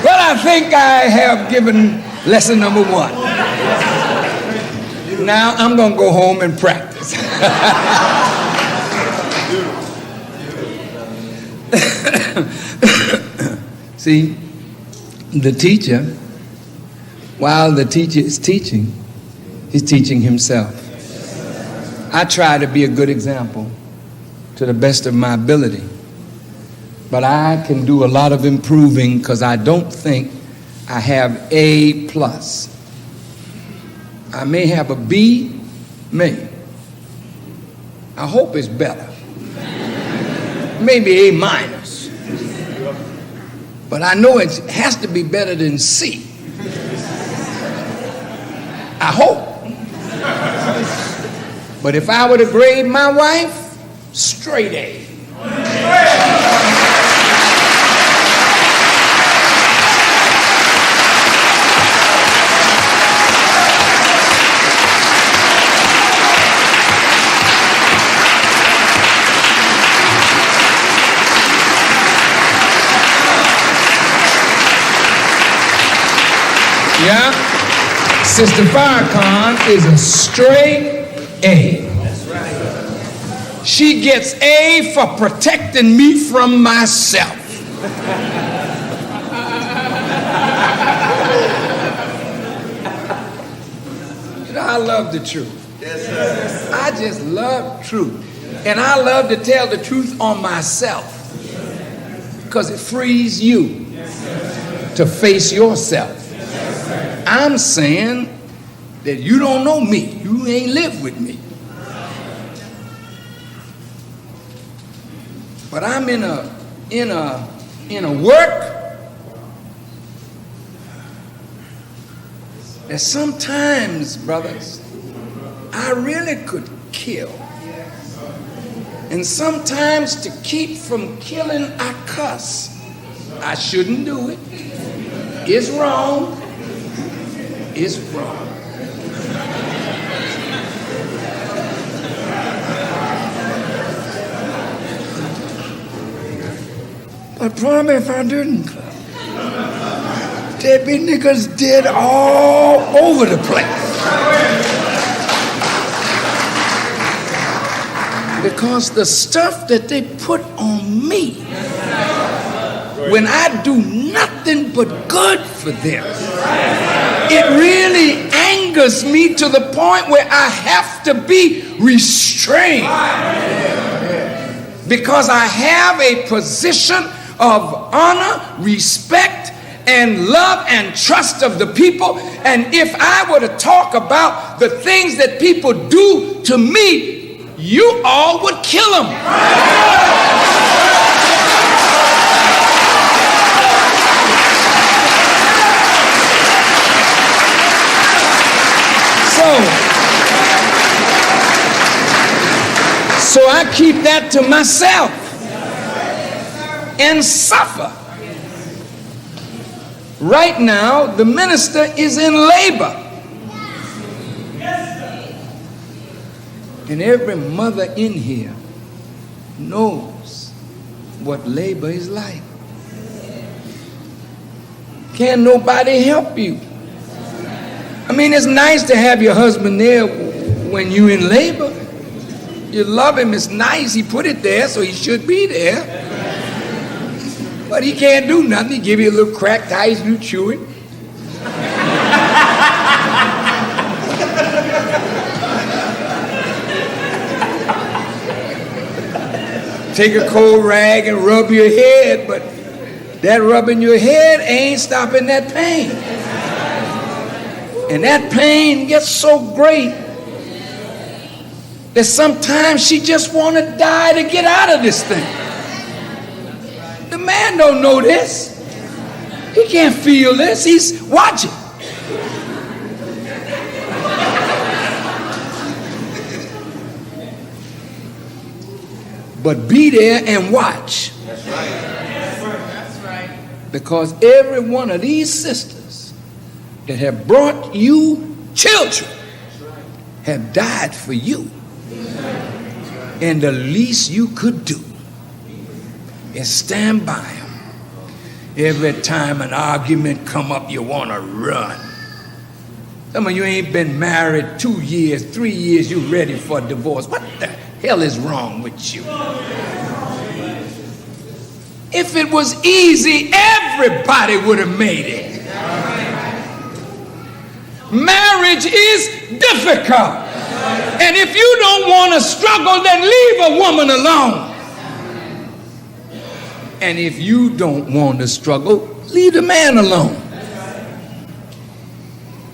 Well, I think I have given lesson number 1. Now I'm going to go home and practice. See, the teacher, while the teacher is teaching, he's teaching himself. I try to be a good example to the best of my ability, but I can do a lot of improving because I don't think I have A+. I may have a B, may. I hope it's better. Maybe A-. But I know it has to be better than C. I hope. But if I were to grade my wife, straight A. Yeah, Sister Farrakhan is a straight A. That's right. She gets A for protecting me from myself. You know, I love the truth. Yes, sir. I just love truth. And I love to tell the truth on myself because it frees you to face yourself. I'm saying that you don't know me. You ain't lived with me. But I'm in a work that sometimes, brothers, I really could kill. And sometimes to keep from killing, I cuss. I shouldn't do it. It's wrong. Is wrong. But probably if I didn't, there'd be niggas dead all over the place. Because the stuff that they put on me, when I do nothing but good for them, it really angers me to the point where I have to be restrained. Because I have a position of honor, respect, and love and trust of the people. And if I were to talk about the things that people do to me, you all would kill them. So I keep that to myself and suffer. Right now, the minister is in labor. And every mother in here knows what labor is like. Can't nobody help you. I mean, it's nice to have your husband there when you're in labor. You love him, it's nice. He put it there, so he should be there. But he can't do nothing. He give you a little cracked ice, you chew it. Take a cold rag and rub your head, but that rubbing your head ain't stopping that pain. And that pain gets so great that sometimes she just want to die to get out of this thing. The man don't know this. He can't feel this. He's watching. but be there and watch. That's right. That's right. Because every one of these sisters that have brought you children have died for you. And the least you could do is stand by them. Every time an argument come up, you want to run. Some of you ain't been married 2 years, 3 years, you ready for a divorce. What the hell is wrong with you? If it was easy, everybody would have made it. Marriage is difficult. And if you don't want to struggle, then leave a woman alone. And if you don't want to struggle, leave the man alone.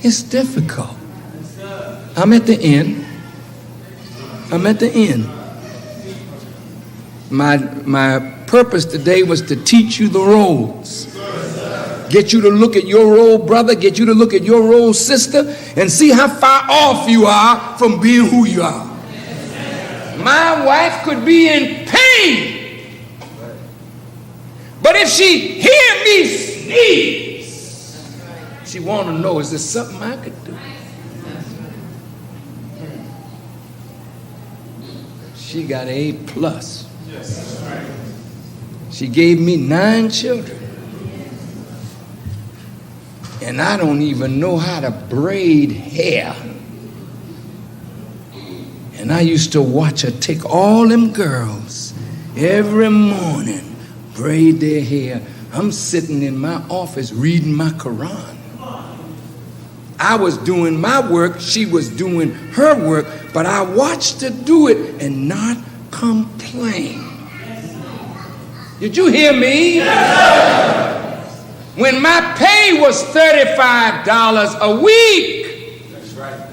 It's difficult. I'm at the end. I'm at the end. My purpose today was to teach you the roles. Get you to look at your role, brother. Get you to look at your role, sister, and see how far off you are from being who you are. My wife could be in pain. But if she hear me sneeze, she want to know, is there something I could do? She got A+. She gave me 9 children. And I don't even know how to braid hair. And I used to watch her take all them girls every morning, braid their hair. I'm sitting in my office reading my Quran. I was doing my work, she was doing her work, but I watched her do it and not complain. Did you hear me? When my pay was $35 a week, that's right,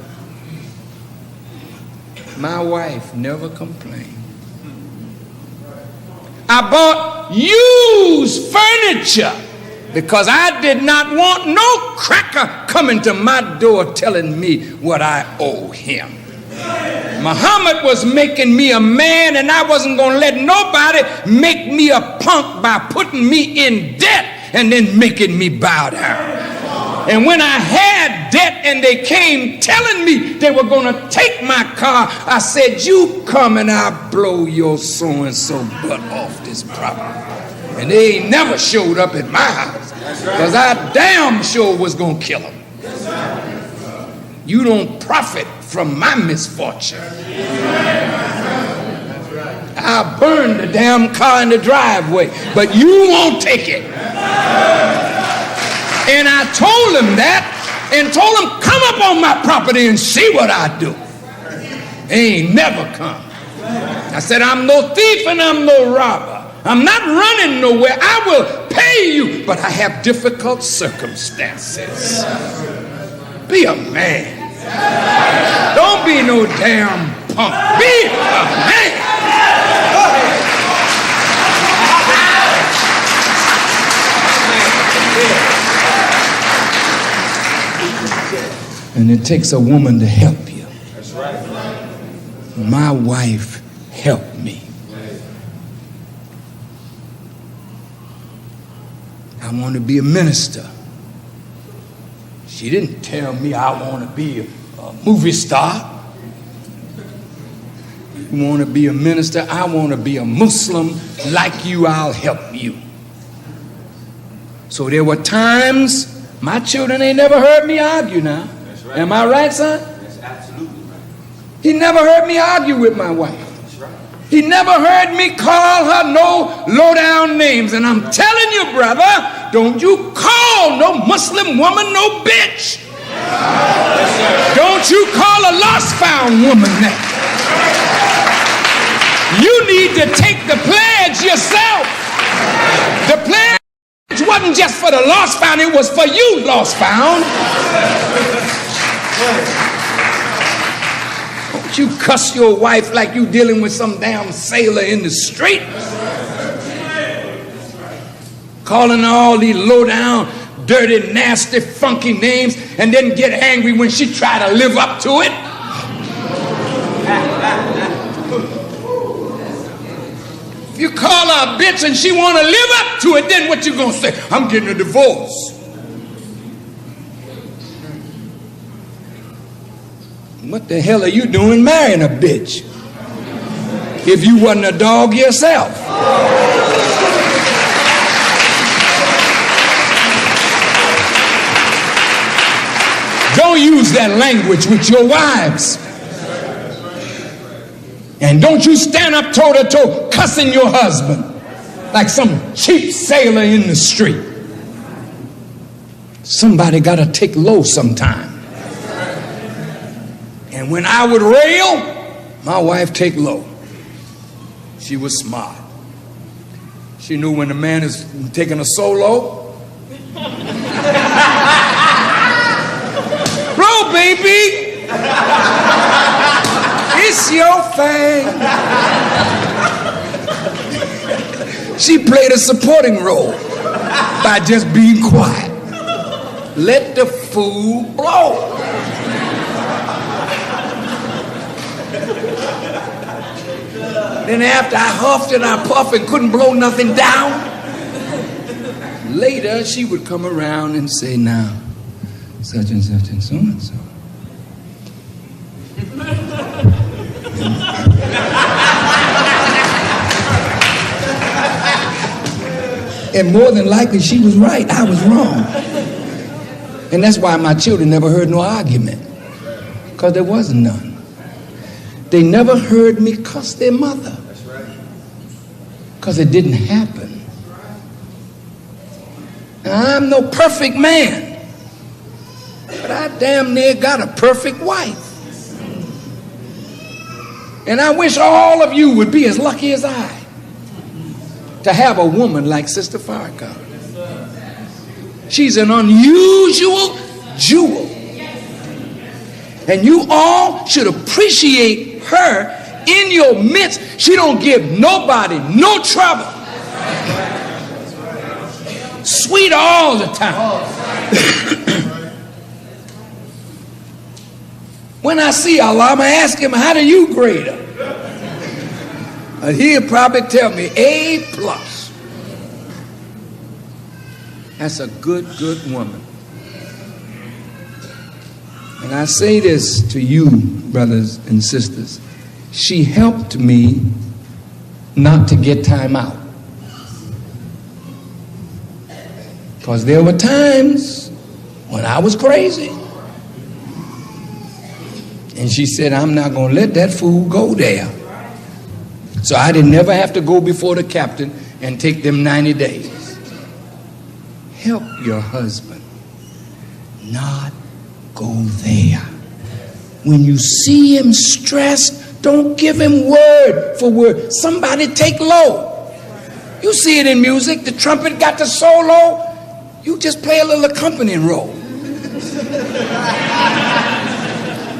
my wife never complained. I bought used furniture because I did not want no cracker coming to my door telling me what I owe him. Muhammad was making me a man, and I wasn't going to let nobody make me a punk by putting me in debt and then making me bow down. And when I had debt and they came telling me they were going to take my car, I said, you come and I'll blow your so-and-so butt off this property. And they ain't never showed up at my house because I damn sure was going to kill them. You don't profit from my misfortune. I'll burn the damn car in the driveway, but you won't take it. And I told him that and told him, come up on my property and see what I do. They ain't never come. I said, I'm no thief and I'm no robber. I'm not running nowhere. I will pay you, but I have difficult circumstances. Be a man. Don't be no damn punk. Be a man. And it takes a woman to help you. That's right. My wife helped me. I want to be a minister. She didn't tell me I want to be a movie star. You want to be a minister? I want to be a Muslim. Like you, I'll help you. So there were times, my children ain't never heard me argue now. Right. Am I right, son? That's absolutely right. He never heard me argue with my wife. That's right. He never heard me call her no low-down names. And I'm telling you, brother, don't you call no Muslim woman no bitch. Yes, don't you call a lost-found woman that. You need to take the pledge yourself. The pledge wasn't just for the lost found, it was for you, lost found. Don't you cuss your wife like you dealing with some damn sailor in the street. Calling her all these low down, dirty, nasty, funky names, and then get angry when she try to live up to it. If you call her a bitch and she want to live up to it, then what you gonna say? I'm getting a divorce. What the hell are you doing marrying a bitch if you wasn't a dog yourself? Don't use that language with your wives. And don't you stand up toe to toe cussing your husband like some cheap sailor in the street. Somebody got to take low sometime. And when I would rail, my wife take low. She was smart. She knew when the man is taking a solo. Bro, baby. It's your thing. She played a supporting role by just being quiet. Let the fool blow. Then after I huffed and I puffed and couldn't blow nothing down, later she would come around and say, now, such and such and so and so. And more than likely she was right, I was wrong. And that's why my children never heard no argument, because there wasn't none. They never heard me cuss their mother, because it didn't happen. Now, I'm no perfect man, but I damn near got a perfect wife. And I wish all of you would be as lucky as I to have a woman like Sister Farrakhan. She's an unusual jewel. And you all should appreciate her in your midst. She don't give nobody no trouble. Sweet all the time. When I see Allah, I'm going to ask him, how do you grade her? And he'll probably tell me A+. That's a good woman. And I say this to you, brothers and sisters. She helped me not to get time out. Because there were times when I was crazy. And she said, I'm not going to let that fool go there. So I didn't never have to go before the captain and take them 90 days. Help your husband not go there. When you see him stressed, don't give him word for word. Somebody take low. You see it in music. The trumpet got the solo. You just play a little accompanying role.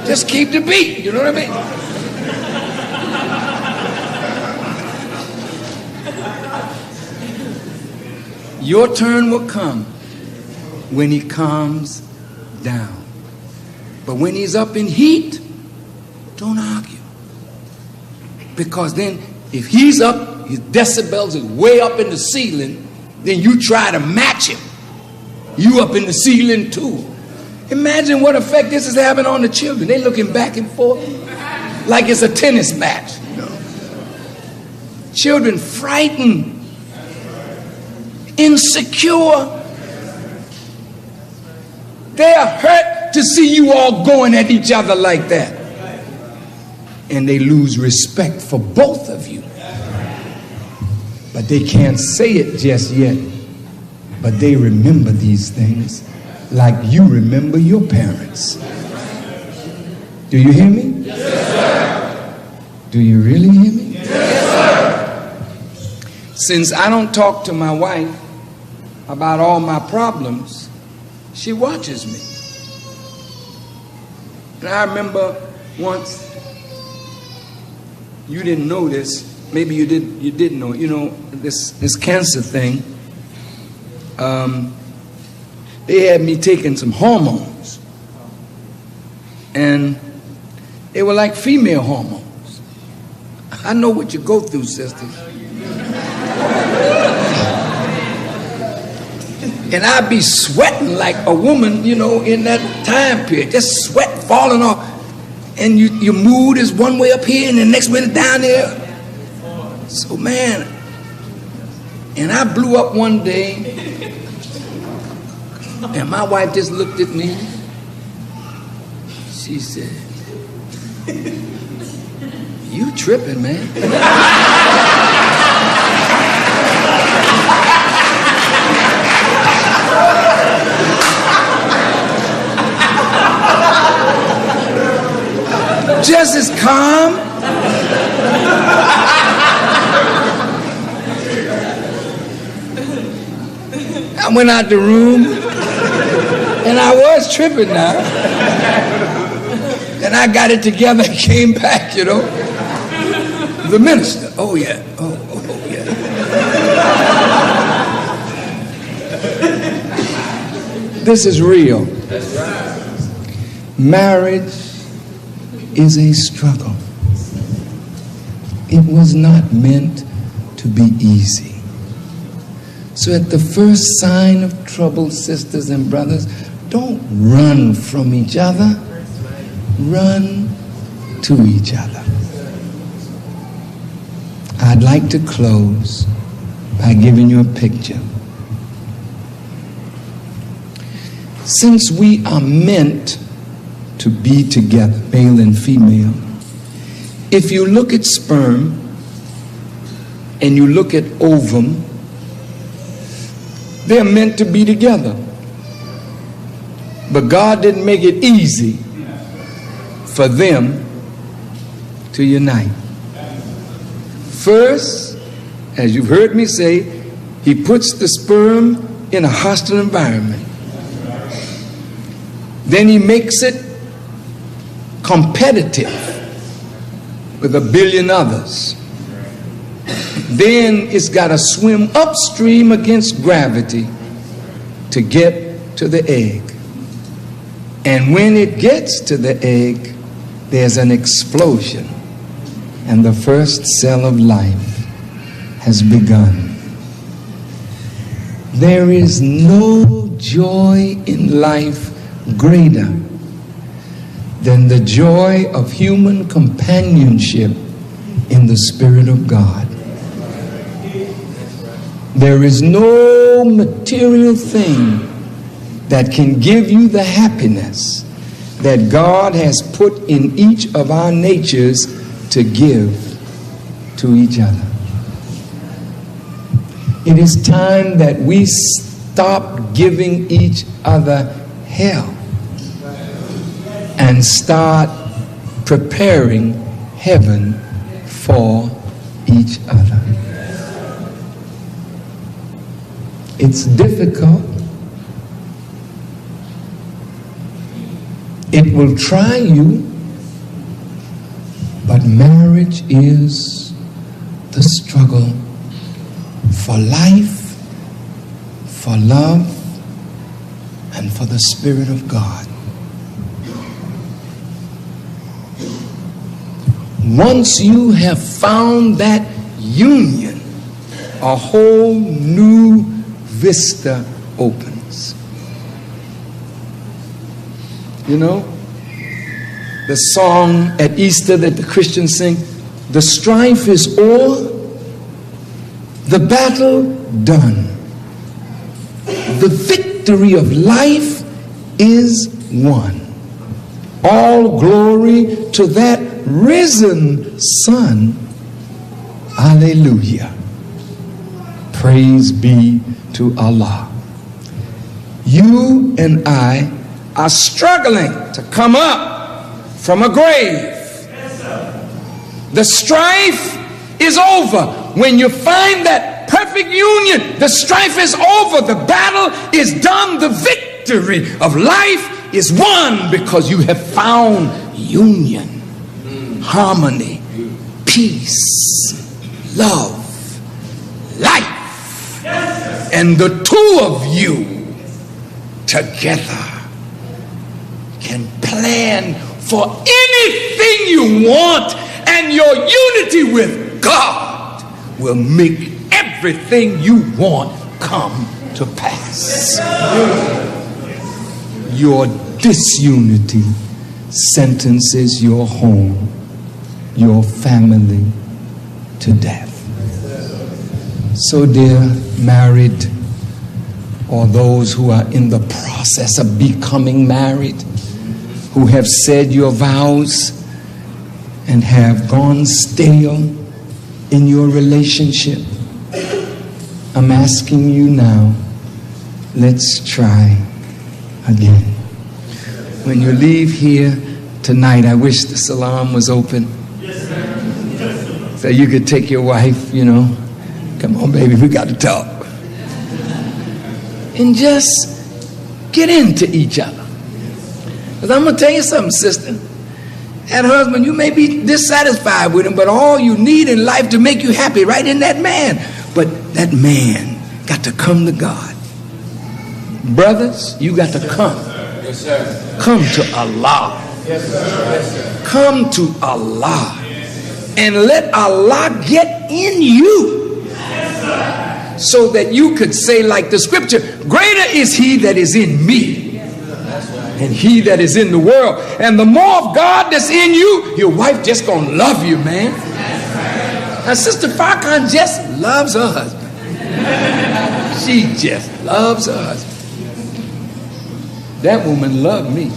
Just keep the beat. You know what I mean? Your turn will come when he calms down. But when he's up in heat, don't argue. Because then if he's up, his decibels is way up in the ceiling, then you try to match him. You up in the ceiling too. Imagine what effect this is having on the children. They're looking back and forth like it's a tennis match. Children frightened, insecure. They are hurt to see you all going at each other like that. And they lose respect for both of you. But they can't say it just yet. But they remember these things like you remember your parents. Do you hear me? Yes, sir. Do you really hear me? Yes, sir. Since I don't talk to my wife about all my problems, she watches me. And I remember once, you didn't know this, maybe you did know, you know, this cancer thing, they had me taking some hormones, and they were like female hormones. I know what you go through, sisters. And I'd be sweating like a woman, you know, in that time period, just sweat falling off. And your mood is one way up here and the next way down there. So, man, and I blew up one day, and my wife just looked at me. She said, "You tripping, man." Just as calm. I went out the room, and I was tripping now. And I got it together and came back, you know. The minister, oh yeah, oh yeah. This is real. Marriage is a struggle. It was not meant to be easy. So at the first sign of trouble, sisters and brothers, don't run from each other. Run to each other. I'd like to close by giving you a picture. Since we are meant to be together, male and female, if you look at sperm and you look at ovum, they're meant to be together. But God didn't make it easy for them to unite. First, as you've heard me say, he puts the sperm in a hostile environment. Then he makes it competitive with a billion others. Then it's got to swim upstream against gravity to get to the egg. And when it gets to the egg, there's an explosion, and the first cell of life has begun. There is no joy in life greater than the joy of human companionship in the Spirit of God. There is no material thing that can give you the happiness that God has put in each of our natures to give to each other. It is time that we stop giving each other hell and start preparing heaven for each other. It's difficult. It will try you, but marriage is the struggle for life, for love, and for the Spirit of God. Once you have found that union, a whole new vista opens. You know, the song at Easter that the Christians sing, the strife is o'er, the battle done. The victory of life is won. All glory to that risen Son. Hallelujah. Praise be to Allah. You and I are struggling to come up from a grave. The strife is over. When you find that perfect union, the strife is over. The battle is done. The victory of life is won because you have found union, harmony, peace, love, life. And the two of you together can plan for anything you want, and your unity with God will make everything you want come to pass. Your disunity sentences your home, your family to death. So, dear married, or those who are in the process of becoming married, who have said your vows and have gone stale in your relationship, I'm asking you now, let's try again. When you leave here tonight, I wish the salon was open so you could take your wife, come on baby, we got to talk, and just get into each other. Because I'm going to tell you something, sister. That husband, you may be dissatisfied with him, but all you need in life to make you happy right in that man. But that man got to come to God. Brothers, you got to come. Yes, sir. Come to Allah. Yes, sir. Yes, sir. Come to Allah. And let Allah get in you. Yes, sir. So that you could say like the scripture, greater is he that is in me and he that is in the world. And the more of God that's in you, your wife just gonna love you, man. Now Sister Farrakhan just loves her husband. She just loves her husband. That woman loved me.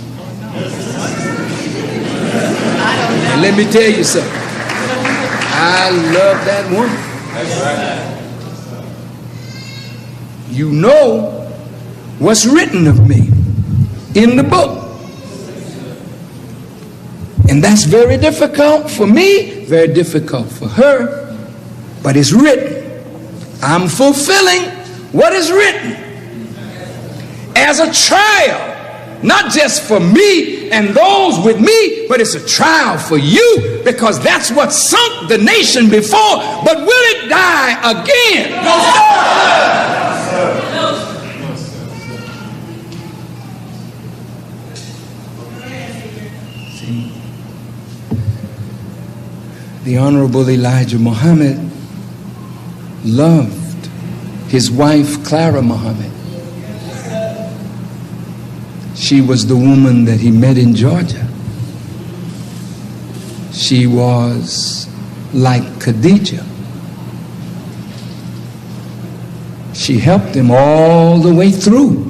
And let me tell you something, I love that woman. That's right. You know what's written of me in the book. And that's very difficult for me, very difficult for her, but it's written. I'm fulfilling what is written as a trial, not just for me and those with me, but it's a trial for you, because that's what sunk the nation before. But will it die again? No, sir. See, the Honorable Elijah Muhammad loved his wife Clara Muhammad. She was the woman that he met in Georgia. She was like Khadijah. She helped him all the way through.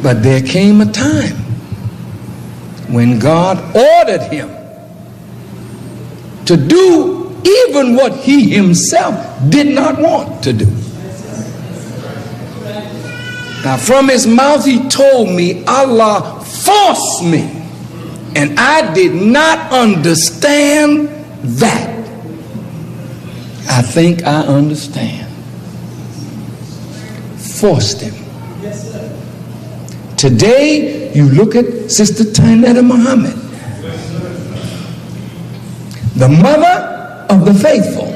But there came a time when God ordered him to do even what he himself did not want to do. Now, from his mouth he told me, Allah forced me, and I did not understand that. I think I understand. Forced him. Today, you look at Sister Tainetta Muhammad, the mother of the faithful,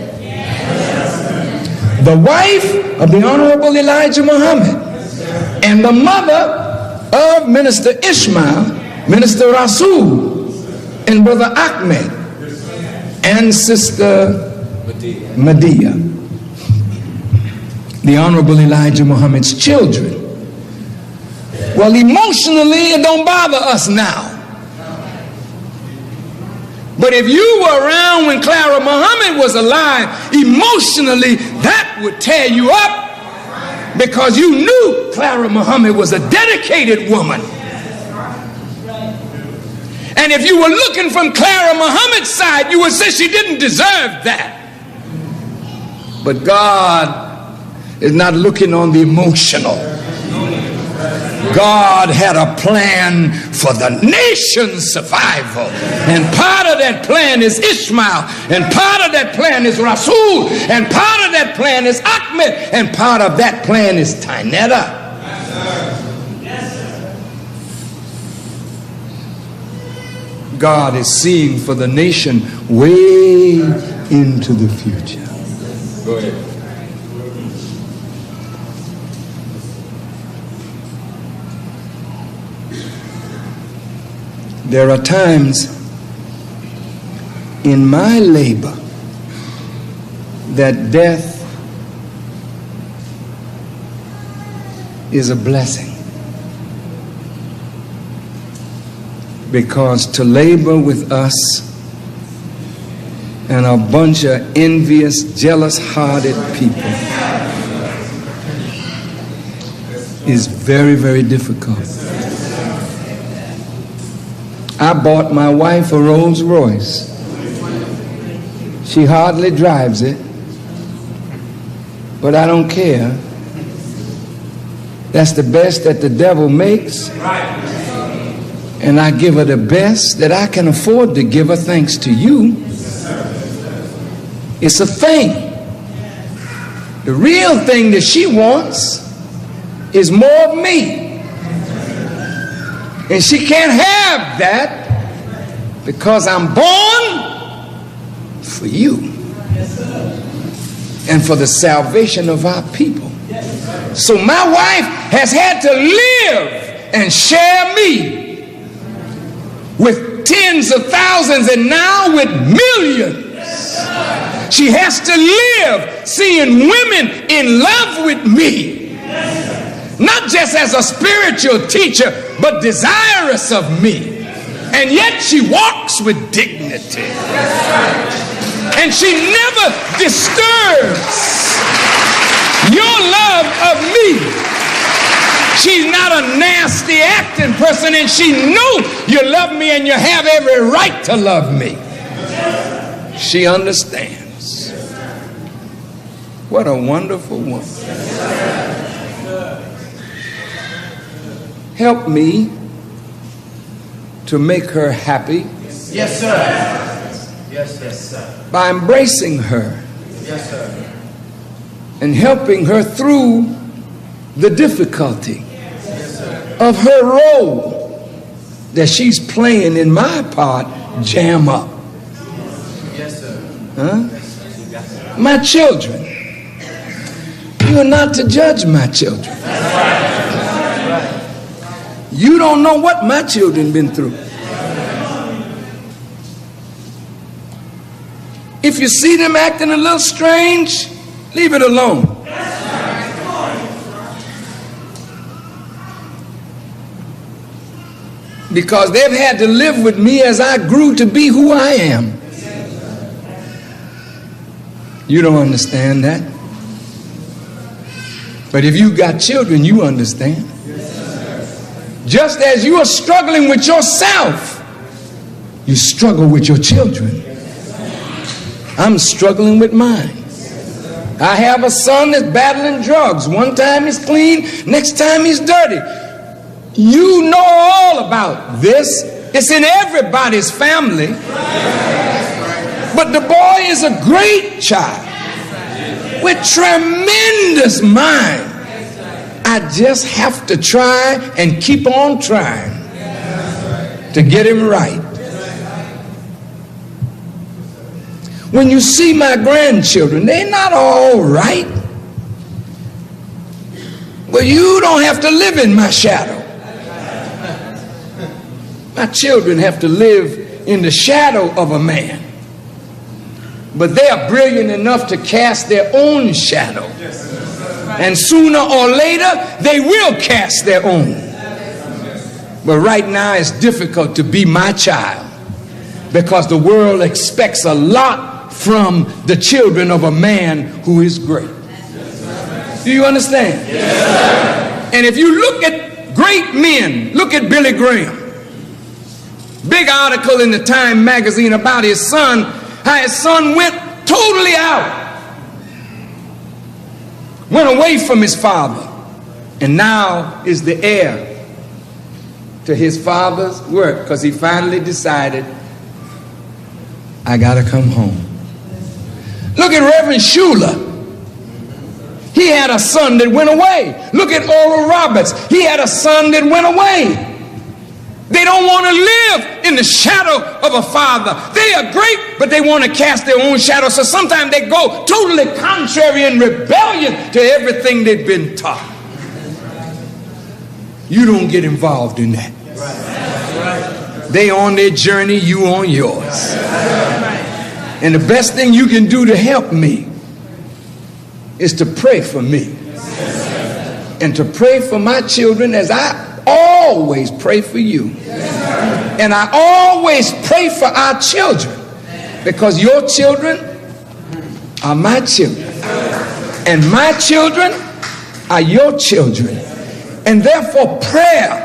the wife of the Honorable Elijah Muhammad, and the mother of Minister Ishmael, Minister Rasul, and Brother Ahmed, and Sister Medea, the Honorable Elijah Muhammad's children. Well, emotionally, it don't bother us now. But if you were around when Clara Muhammad was alive, emotionally, that would tear you up, because you knew Clara Muhammad was a dedicated woman. And if you were looking from Clara Muhammad's side, you would say she didn't deserve that. But God is not looking on the emotional. God had a plan for the nation's survival, and part of that plan is Ishmael, and part of that plan is Rasul, and part of that plan is Ahmed, and part of that plan is Tainetta. God is seeing for the nation way into the future. Go ahead. There are times in my labor that death is a blessing. Because to labor with us and a bunch of envious, jealous-hearted people is very, very difficult. I bought my wife a Rolls Royce. She hardly drives it, but I don't care. That's the best that the devil makes, and I give her the best that I can afford to give her thanks to you. It's a thing. The real thing that she wants is more of me. And she can't have that because I'm born for you and for the salvation of our people. So my wife has had to live and share me with tens of thousands and now with millions. She has to live seeing women in love with me, not just as a spiritual teacher, but desirous of me. And yet she walks with dignity. And she never disturbs your love of me. She's not a nasty acting person, and she knows you love me and you have every right to love me. She understands. What a wonderful woman. Help me to make her happy. Yes, sir. Yes, sir. By embracing her. Yes, sir. And helping her through the difficulty of her role that she's playing in my part, jam up. Yes, sir. Huh? My children. You are not to judge my children. You don't know what my children been through. If you see them acting a little strange, leave it alone. Because they've had to live with me as I grew to be who I am. You don't understand that. But if you got children, you understand. Just as you are struggling with yourself, you struggle with your children. I'm struggling with mine. I have a son that's battling drugs. One time he's clean, next time he's dirty. You know all about this. It's in everybody's family. But the boy is a great child with tremendous mind. I just have to try and keep on trying to get him right. When you see my grandchildren, they're not all right. But you don't have to live in my shadow. My children have to live in the shadow of a man. But they are brilliant enough to cast their own shadow. And sooner or later, they will cast their own. But right now, it's difficult to be my child because the world expects a lot from the children of a man who is great. Do you understand? Yes. And if you look at great men, look at Billy Graham. Big article in the Time magazine about his son, how his son went totally out. Went away from his father, and now is the heir to his father's work because he finally decided, I gotta come home. Look at Reverend Schuler. He had a son that went away. Look at Oral Roberts. He had a son that went away. They don't want to live in the shadow of a father. They are great, but they want to cast their own shadow. So sometimes they go totally contrary and rebellion to everything they've been taught. You don't get involved in that. They on their journey, you on yours. And the best thing you can do to help me is to pray for me. and to pray for my children as I always pray for you. And I always pray for our children, because your children are my children, and my children are your children. And therefore prayer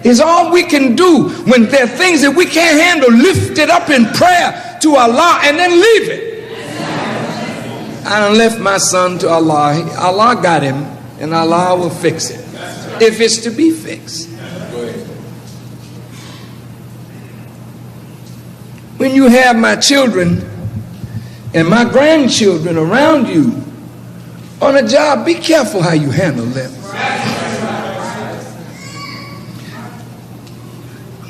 is all we can do when there are things that we can't handle. Lift it up in prayer to Allah and then leave it. I done left my son to Allah. Allah got him, and Allah will fix it if it's to be fixed. When you have my children and my grandchildren around you on a job, be careful how you handle them.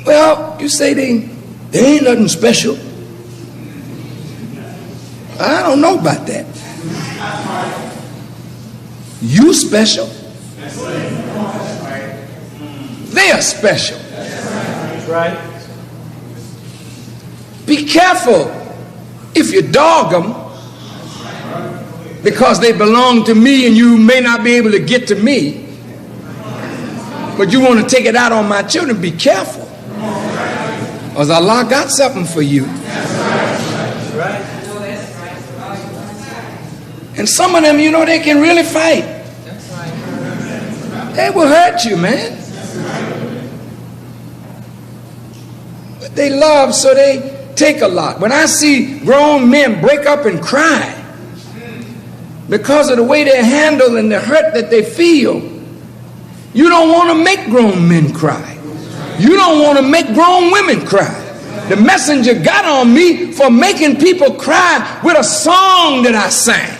Well, you say they ain't nothing special. I don't know about that. You special. They are special. That's right. Be careful if you dog them because they belong to me and you may not be able to get to me, but you want to take it out on my children. Be careful, because Allah got something for you. And some of them, you know, they can really fight. They will hurt you, man. But they love, so they take a lot. When I see grown men break up and cry because of the way they handle and the hurt that they feel, you don't want to make grown men cry. You don't want to make grown women cry. The messenger got on me for making people cry with a song that I sang.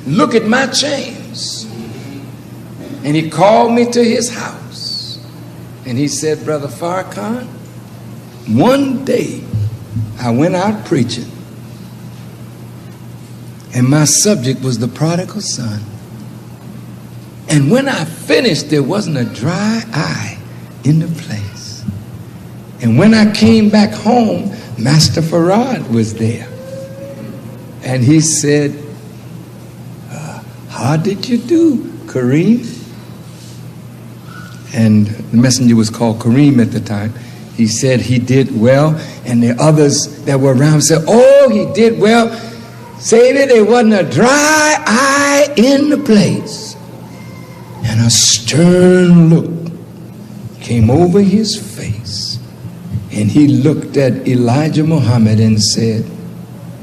Look at my chains. And he called me to his house. And he said, Brother Farrakhan, one day I went out preaching, and my subject was the prodigal son. And when I finished, there wasn't a dry eye in the place. And when I came back home, Master Farrakhan was there. And he said, how did you do, Kareem? And the messenger was called Kareem at the time. He said he did well, and the others that were around said, oh, he did well. Say that there wasn't a dry eye in the place. And a stern look came over his face. And he looked at Elijah Muhammad and said,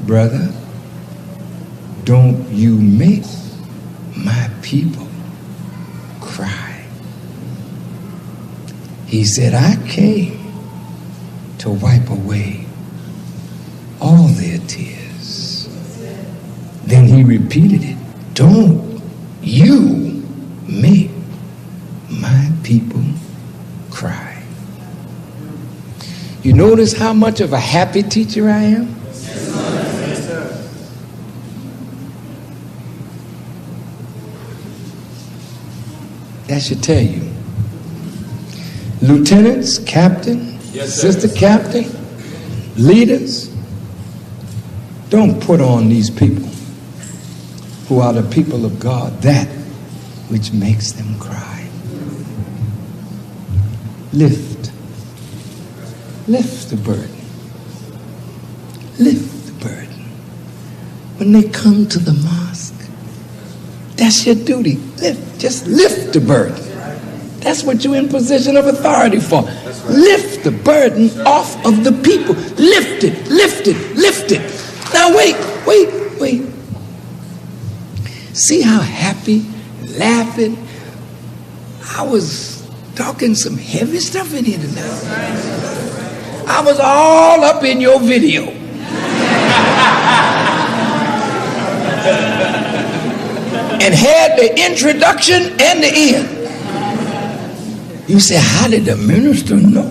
brother, don't you make my people cry. He said, I came to wipe away all their tears. Then he repeated it. Don't you make my people cry. You notice how much of a happy teacher I am? Yes, sir. That should tell you. Lieutenants, captain, sister captain, leaders, don't put on these people who are the people of God that which makes them cry. Lift the burden. Lift the burden. When they come to the mosque, that's your duty. Just lift the burden. That's what you're in position of authority for. Lift the burden off of the people. Lift it, lift it, lift it. Now wait. See how happy, laughing. I was talking some heavy stuff in here tonight. I was all up in your video. And had the introduction and the end. You say, how did the minister know?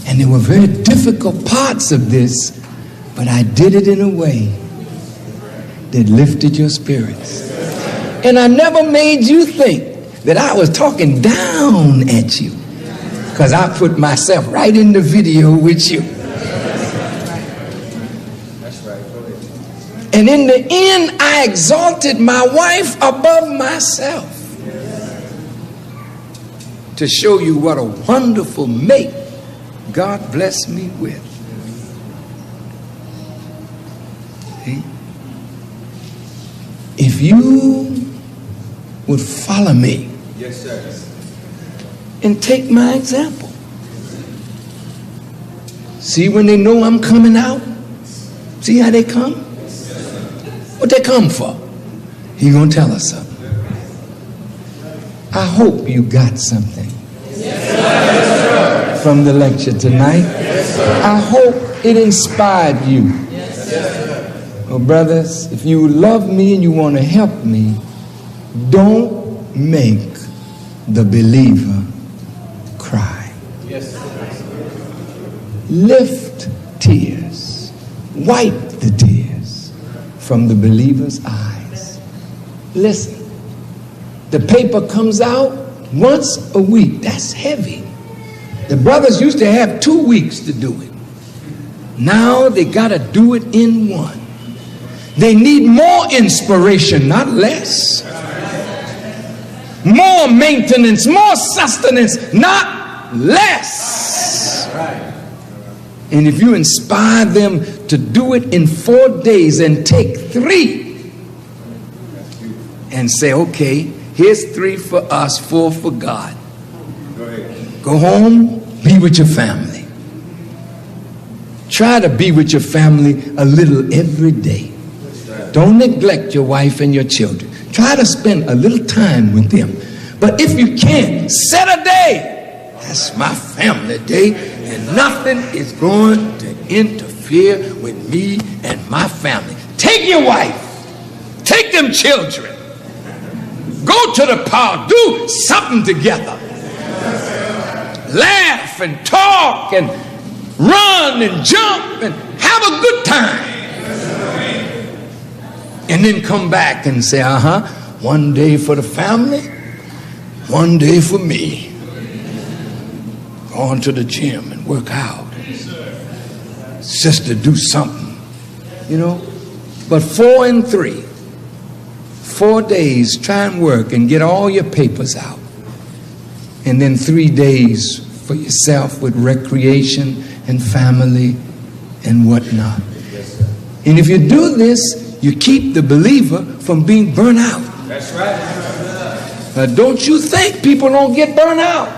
And there were very difficult parts of this, but I did it in a way that lifted your spirits. And I never made you think that I was talking down at you, because I put myself right in the video with you. That's right. Go ahead. And in the end, I exalted my wife above myself to show you what a wonderful mate God blessed me with. See? If you would follow me, Yes, sir. and take my example. See, when they know I'm coming out, see how they come? What they come for? He gonna tell us something. I hope you got something from the lecture tonight. I hope it inspired you. Oh, brothers, if you love me and you want to help me, don't make the believer cry. Lift tears, wipe the tears from the believer's eyes. Listen, the paper comes out once a week. That's heavy. The brothers used to have 2 weeks to do it. Now they got to do it in one. They need more inspiration, not less. More maintenance, more sustenance, not less. And if you inspire them to do it in 4 days and take 3 and say, okay, here's 3 for us, 4 for God. Go home, be with your family. Try to be with your family a little every day. Don't neglect your wife and your children. Try to spend a little time with them. But if you can't, set a day. That's my family day, and nothing is going to interfere with me and my family. Take your wife. Take them children. Go to the park. Do something together. Laugh and talk and run and jump and have a good time. And then come back and say, one day for the family, one day for me. Go on to the gym and work out. Sister, do something. You know? But 4 and 3, 4 days, try and work and get all your papers out. And then 3 days for yourself with recreation and family and whatnot. And if you do this, you keep the believer from being burnt out. That's right. Don't you think people don't get burnt out?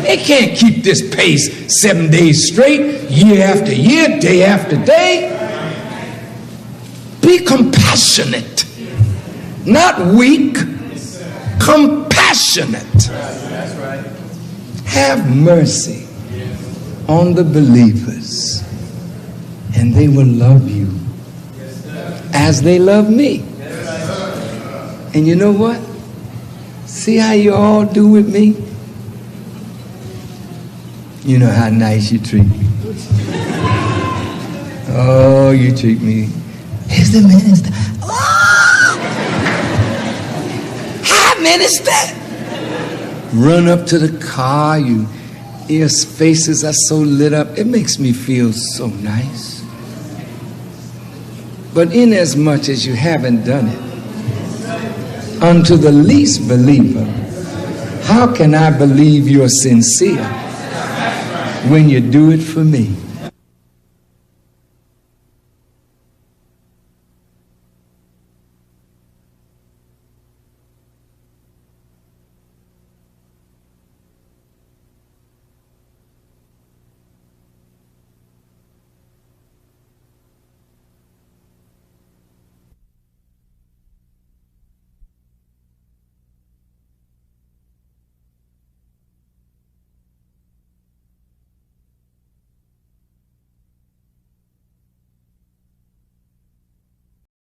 They can't keep this pace 7 days straight, year after year, day after day. Be compassionate, not weak, compassionate. Have mercy on the believers, and they will love you as they love me. And you know what? See how you all do with me? You know how nice you treat me. Oh, you treat me. Here's the minister. Oh! Hi, minister. Run up to the car. Your faces are so lit up. It makes me feel so nice. But inasmuch as you haven't done it unto the least believer, how can I believe you're sincere when you do it for me?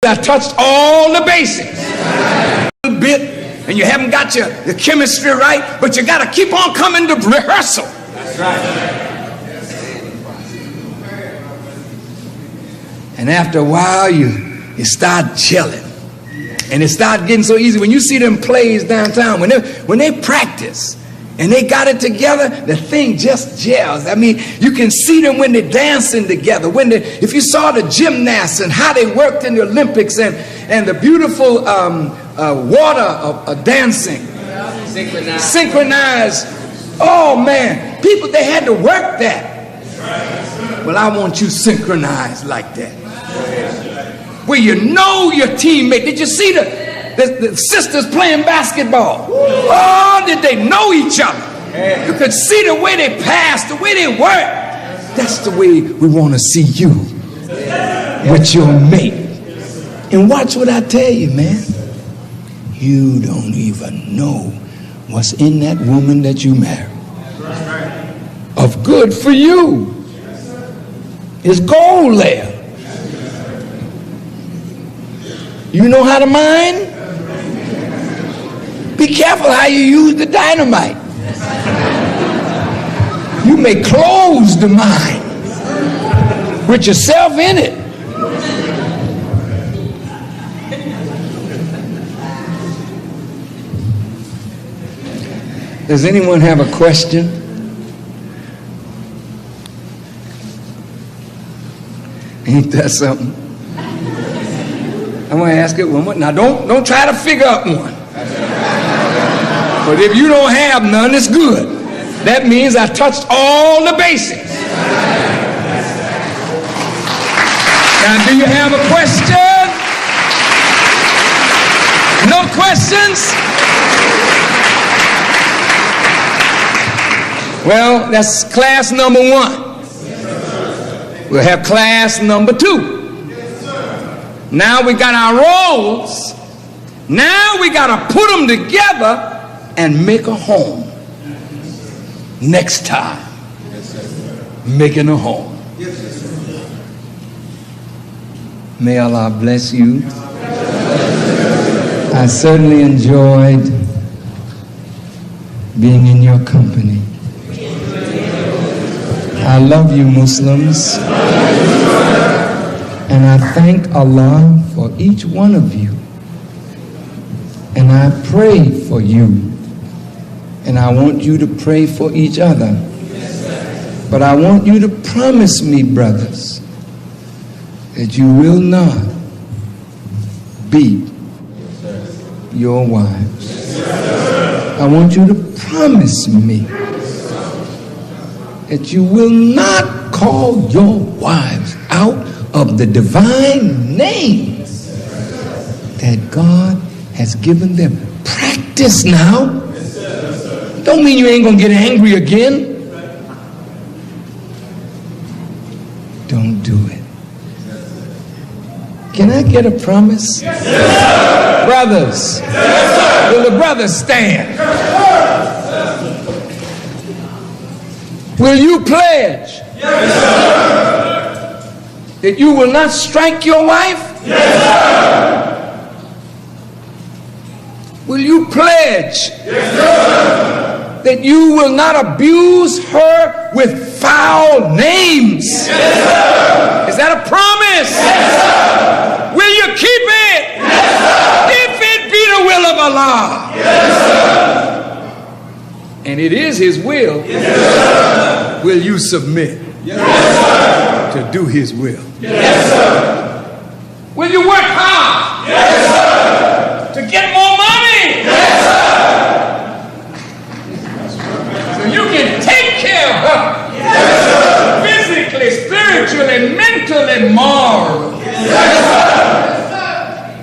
I touched all the basics a little bit, and you haven't got your chemistry right, but you got to keep on coming to rehearsal. That's right. And after a while, you start gelling, and it starts getting so easy. When you see them plays downtown, when they practice, and they got it together, the thing just gels. I mean, you can see them when they're dancing together. If you saw the gymnasts and how they worked in the Olympics and the beautiful water of dancing, synchronized. Oh man, people, they had to work that. Well, I want you synchronized like that, where you know your teammate. Did you see the sisters playing basketball? Oh, did they know each other? You could see the way they passed, the way they worked. That's the way we want to see you with your mate. And watch what I tell you, man. You don't even know what's in that woman that you marry. Of good for you. It's gold there. You know how to mine? Be careful how you use the dynamite. You may close the mine with yourself in it. Does anyone have a question? Ain't that something? I'm going to ask it one more. Now, don't try to figure out one. But if you don't have none, it's good. That means I touched all the basics. Now, do you have a question? No questions? Well, that's class number 1. We'll have class number 2. Now we got our roles. Now we got to put them together and make a home. Next time, making a home. May Allah bless you. I certainly enjoyed being in your company. I love you, Muslims. And I thank Allah for each one of you. And I pray for you. And I want you to pray for each other. But I want you to promise me, brothers, that you will not beat your wives. I want you to promise me that you will not call your wives out of the divine names that God has given them. Practice now. Don't mean you ain't gonna get angry again. Don't do it. Can I get a promise? Yes, sir. Brothers, yes, sir. Will the brothers stand? Yes, will you pledge? Yes, sir. That you will not strike your wife? Yes, sir. Will you pledge? Yes, sir. That you will not abuse her with foul names? Yes, sir. Is that a promise? Yes, sir. Will you keep it? Yes, sir. If it be the will of Allah. Yes, sir. And it is His will. Yes, sir. Will you submit? Yes, sir. To do His will? Yes, sir. Will you work hard? Yes, sir. To get more money? Yes, sir. You can take care of her. Yes, sir. Physically, spiritually, mentally, morally. Yes, sir.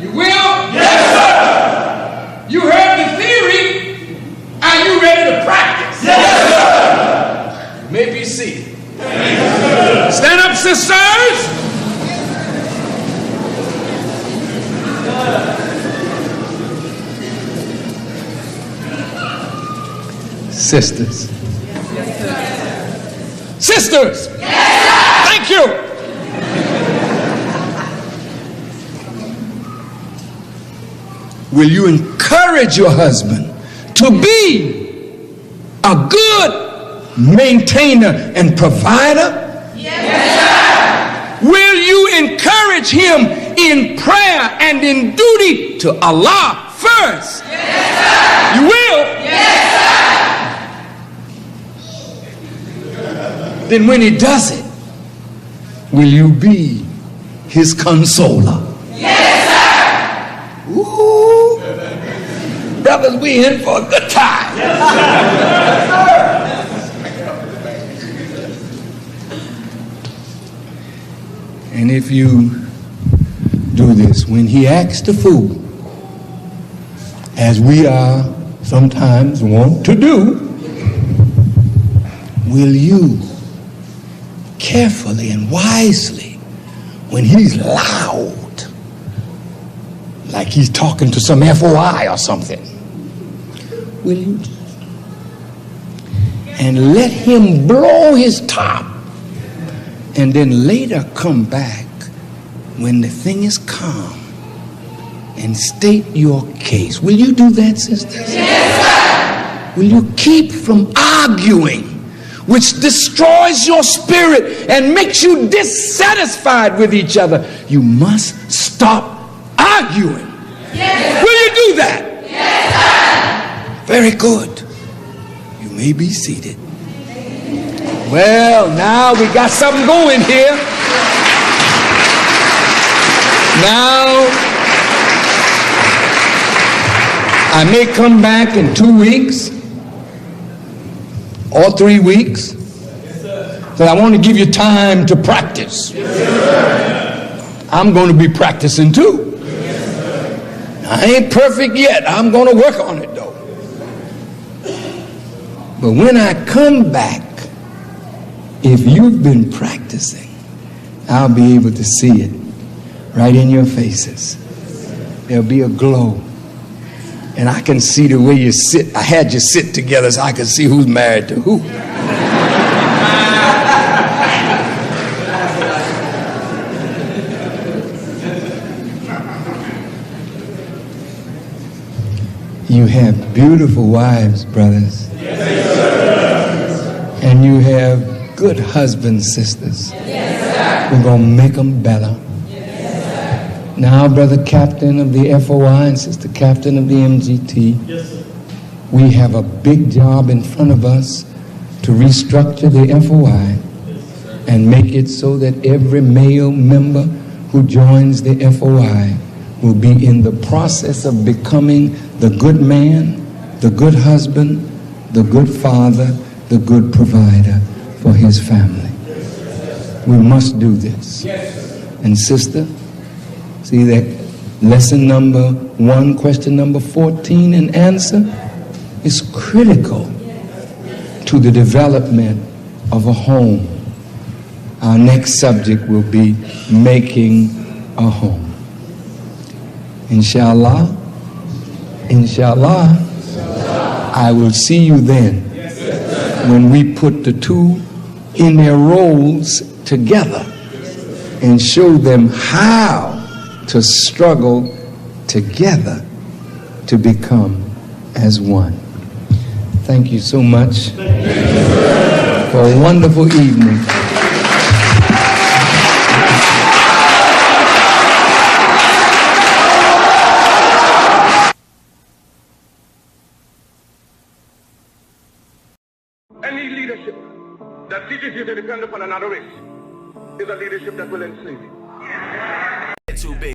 You will? Yes, sir. You heard the theory. Are you ready to practice? Yes, sir. You may be seated. Yes, stand up, sisters. Sisters. Sisters. Yes, thank you. Will you encourage your husband to be a good maintainer and provider? Yes, sir. Will you encourage him in prayer and in duty to Allah first? Yes, sir. You will? Yes, sir. then when he does it, will you be his consoler? Yes, sir. Ooh. Brothers, we in for a good time. And if you do this, when he acts the fool, as we are sometimes wont to do, will you carefully and wisely, when he's loud, like he's talking to some FOI or something, will you and let him blow his top, and then later come back when the thing is calm and state your case? Will you do that, sisters? Yes, sir. Will you keep from arguing, which destroys your spirit and makes you dissatisfied with each other? You must stop arguing. Yes. Will you do that? Yes, sir. Very good. You may be seated. Well, now we got something going here. Now, I may come back in 2 weeks or 3 weeks, but I want to give you time to practice. I'm going to be practicing too. I ain't perfect yet. I'm going to work on it though. But when I come back, if you've been practicing, I'll be able to see it right in your faces. There'll be a glow. And I can see the way you sit. I had you sit together so I could see who's married to who. You have beautiful wives, brothers. And you have good husbands, sisters. We're going to make them better. Now, Brother Captain of the FOI and Sister Captain of the MGT, we have a big job in front of us to restructure the FOI and make it so that every male member who joins the FOI will be in the process of becoming the good man, the good husband, the good father, the good provider for his family. We must do this. And sister, see that lesson number 1, question number 14 and answer is critical to the development of a home. Our next subject will be making a home. Inshallah, inshallah, I will see you then when we put the two in their roles together and show them how to struggle together to become as one. Thank you so much for a wonderful evening. Any leadership that teaches you to depend upon another race is a leadership that will enslave you. Too big.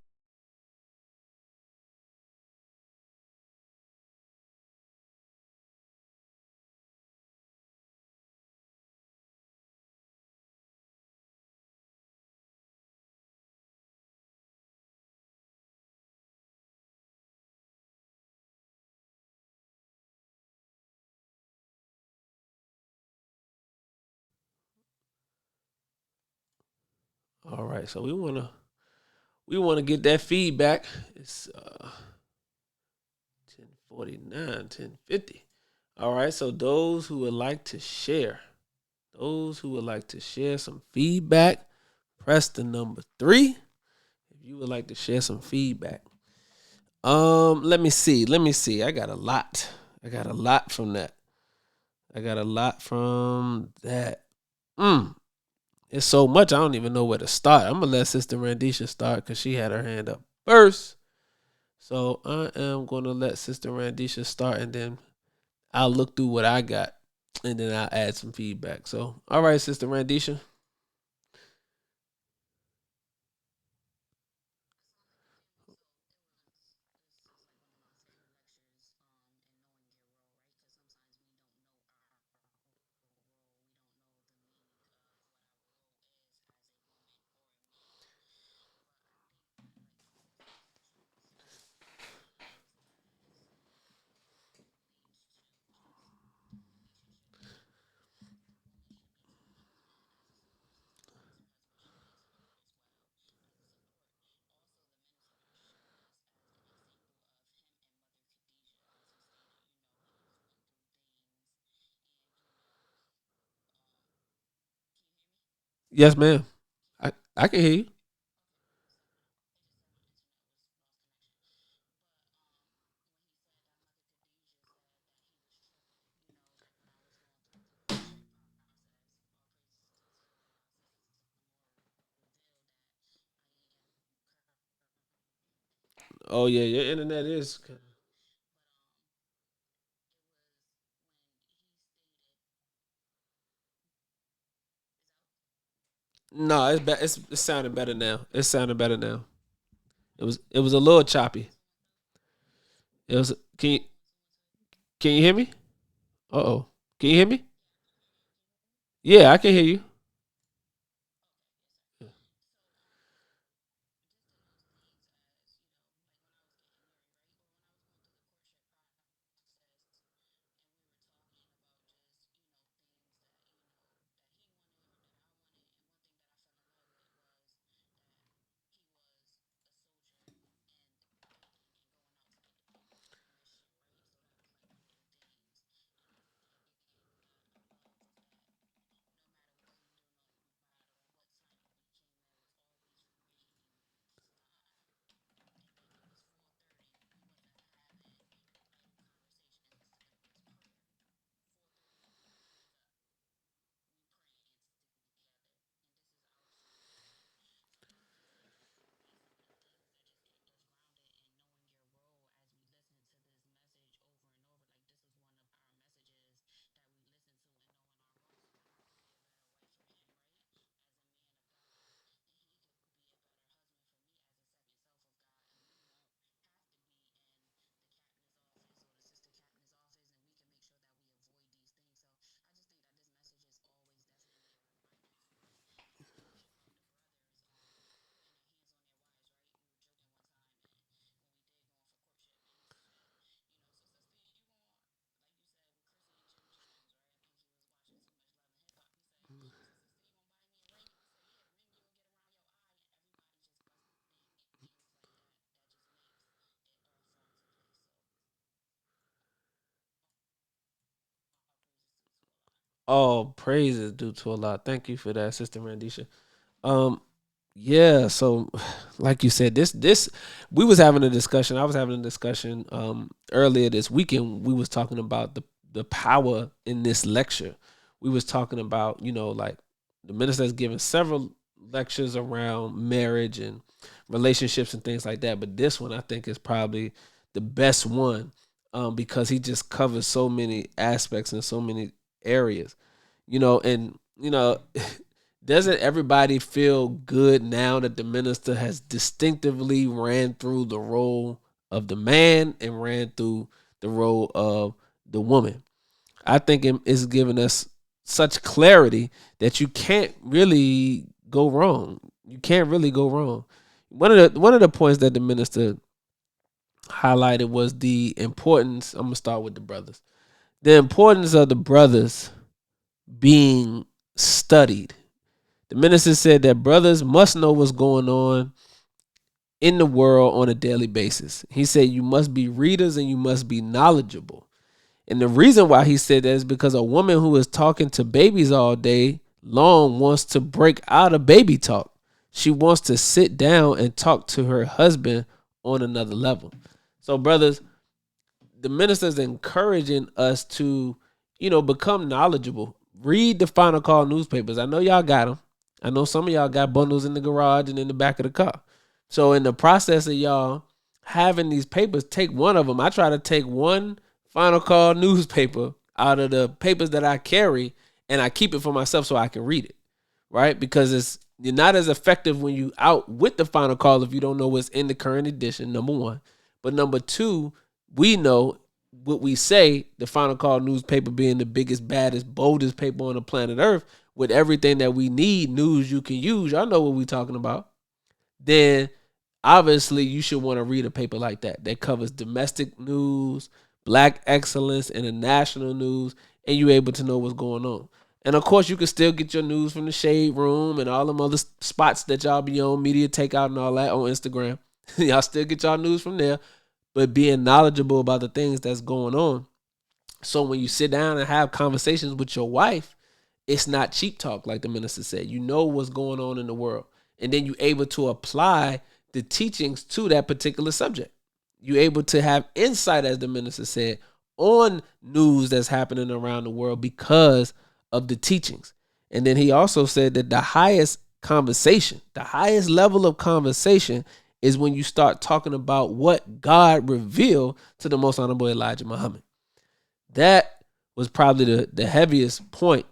All right, so we wanna get that feedback. It's 10:49, 10:50. All right, so those who would like to share some feedback, press the number 3. If you would like to share some feedback. Let me see. I got a lot from that. It's so much, I don't even know where to start. I'm going to let Sister Randisha start because she had her hand up first. So I am going to let Sister Randisha start, and then I'll look through what I got. and then I'll add some feedback. So, all right, Sister Randisha. Yes, ma'am. I can hear you. Oh yeah, your internet is. No, it's sounding better now. It's sounding better now. It was a little choppy. It was. Can you hear me? Uh oh. Can you hear me? Yeah, I can hear you. Oh, praise is due to Allah. Thank you for that, Sister Randisha. Um, yeah. So, like you said, this we was having a discussion. I was having a discussion earlier this weekend. We was talking about the power in this lecture. We was talking about like the minister has given several lectures around marriage and relationships and things like that. But this one I think is probably the best one because he just covers so many aspects and so many areas. And doesn't everybody feel good now that the minister has distinctively ran through the role of the man and ran through the role of the woman? I think it's giving us such clarity that you can't really go wrong. You can't really go wrong. One of the points that the minister highlighted was the importance. I'm gonna start with the brothers. The importance of the brothers being studied. The minister said that brothers must know what's going on in the world on a daily basis. He said you must be readers and you must be knowledgeable. And the reason why he said that is because a woman who is talking to babies all day long wants to break out of baby talk. She wants to sit down and talk to her husband on another level. So, brothers, the minister is encouraging us to, become knowledgeable. Read the Final Call newspapers. I know y'all got them. I know some of y'all got bundles in the garage and in the back of the car. So in the process of y'all having these papers, take one of them. I try to take one Final Call newspaper out of the papers that I carry, and I keep it for myself so I can read it, right? Because you're not as effective when you out with the final call if you don't know what's in the current edition, number one. But number two, we know what we say, the final call newspaper being the biggest, baddest, boldest paper on the planet Earth, with everything that we need, news you can use. Y'all know what we talking about. Then obviously you should want to read a paper like that covers domestic news, black excellence, international news, and you're able to know what's going on. And of course, you can still get your news from the Shade Room and all them other spots that y'all be on, Media Takeout and all that on Instagram. Y'all still get y'all news from there, but being knowledgeable about the things that's going on. So when you sit down and have conversations with your wife, it's not cheap talk, like the minister said. You know what's going on in the world. And then you're able to apply the teachings to that particular subject. You're able to have insight, as the minister said, on news that's happening around the world because of the teachings. And then he also said that the highest conversation, the highest level of conversation is when you start talking about what God revealed to the most honorable Elijah Muhammad. That was probably the heaviest point,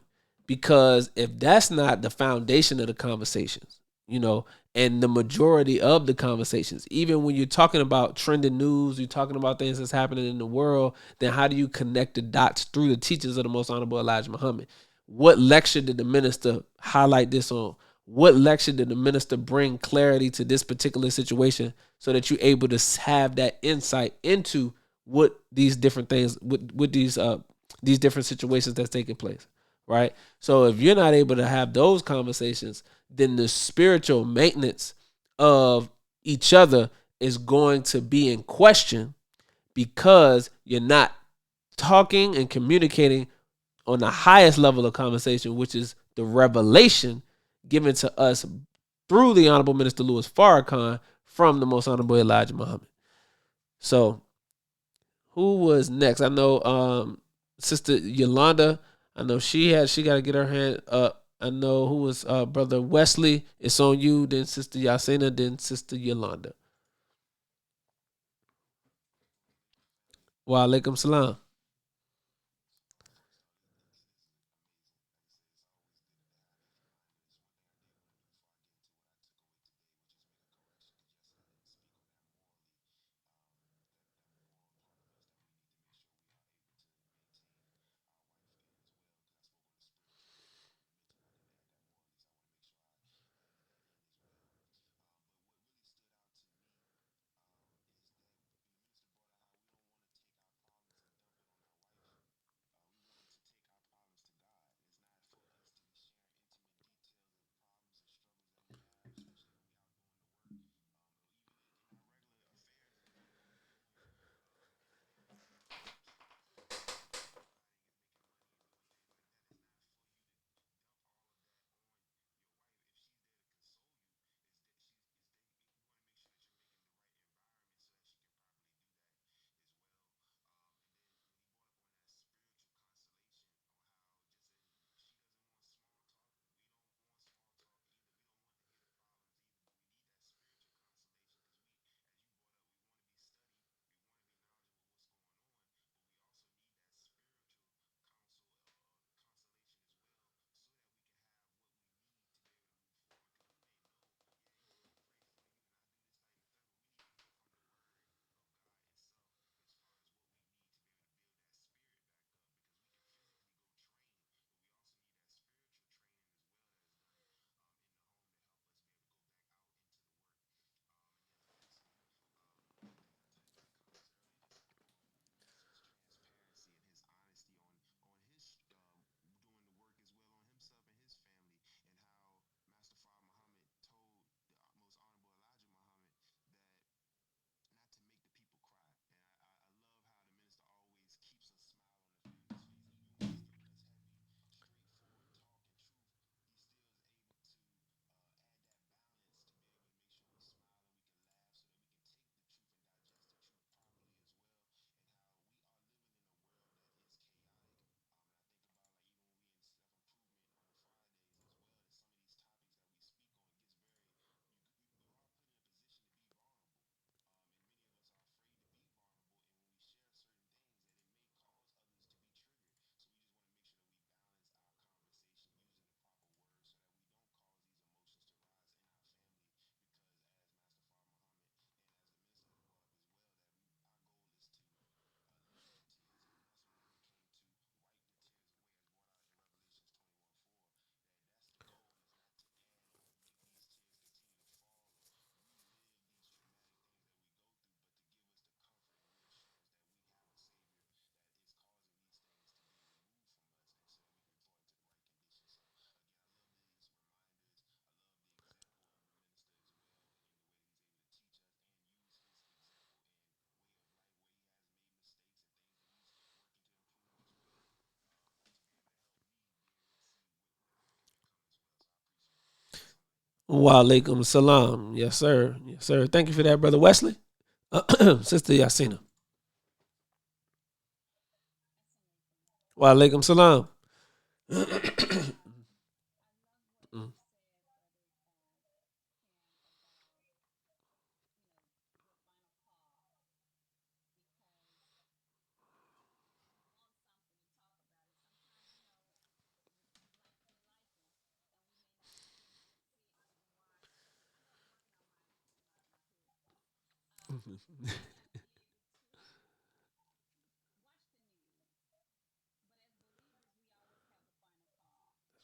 because if that's not the foundation of the conversations, and the majority of the conversations, even when you're talking about trending news, you're talking about things that's happening in the world, then how do you connect the dots through the teachings of the most honorable Elijah Muhammad? What lecture did the minister highlight this on? What lecture did the minister bring clarity to this particular situation so that you're able to have that insight into what these different things, with these different situations that's taking place, right? So if you're not able to have those conversations, then the spiritual maintenance of each other is going to be in question, because you're not talking and communicating on the highest level of conversation, which is the revelation given to us through the Honorable Minister Louis Farrakhan from the most honorable Elijah Muhammad. So who was next? I know Sister Yolanda. I know she got to get her hand up. I know who was Brother Wesley. It's on you. Then Sister Yasina. Then Sister Yolanda. Wa alaikum salam. Wa alaikum salam. Yes, sir. Yes, sir. Thank you for that, Brother Wesley. Sister Yasina. Wa alaikum salam.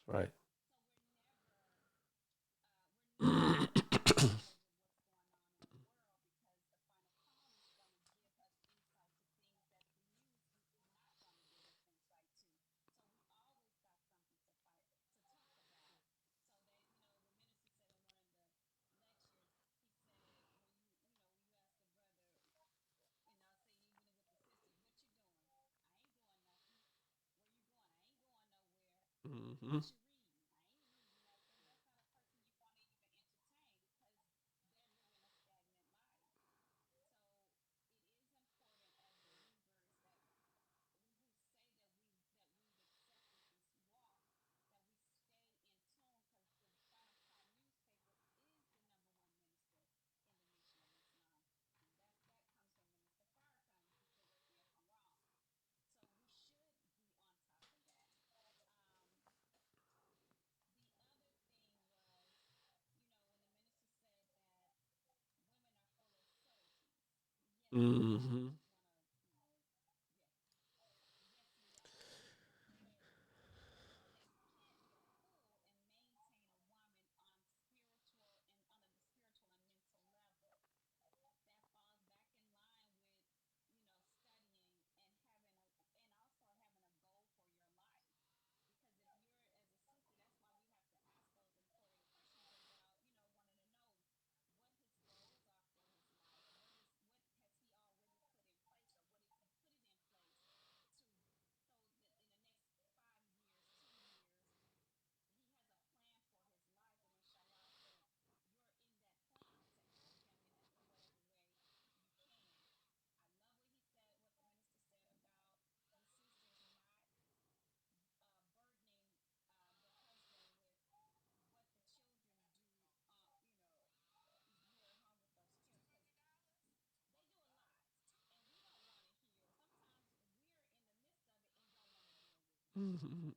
Right. Mhm. Mhm. Mhm.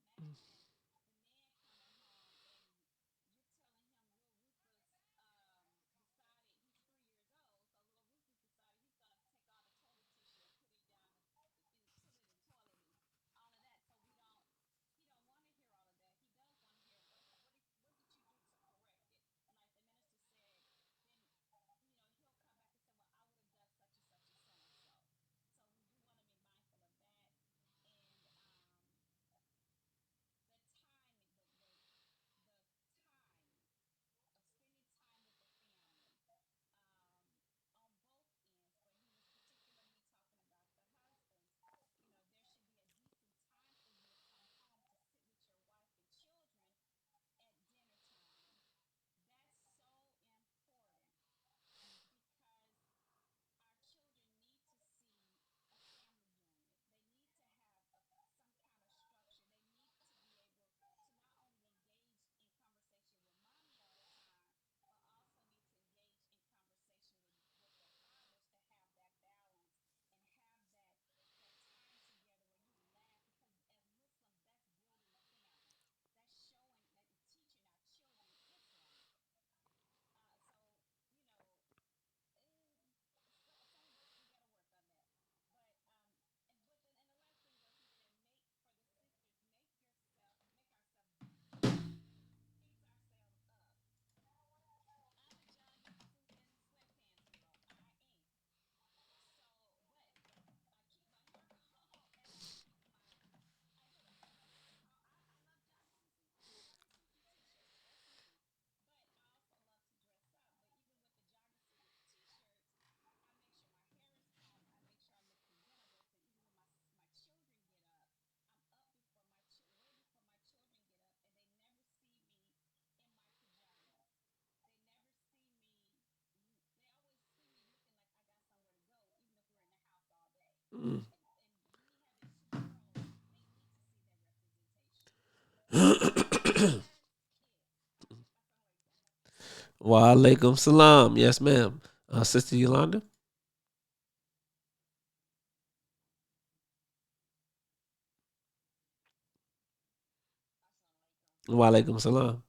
Mm. Wa alaikum salam. Yes, ma'am. Sister Yolanda. Wa alaikum salam.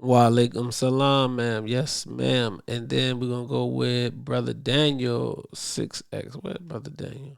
Wa alaikum salam, ma'am. Yes, ma'am. And then we're gonna go with Brother Daniel 6X. What, Brother Daniel?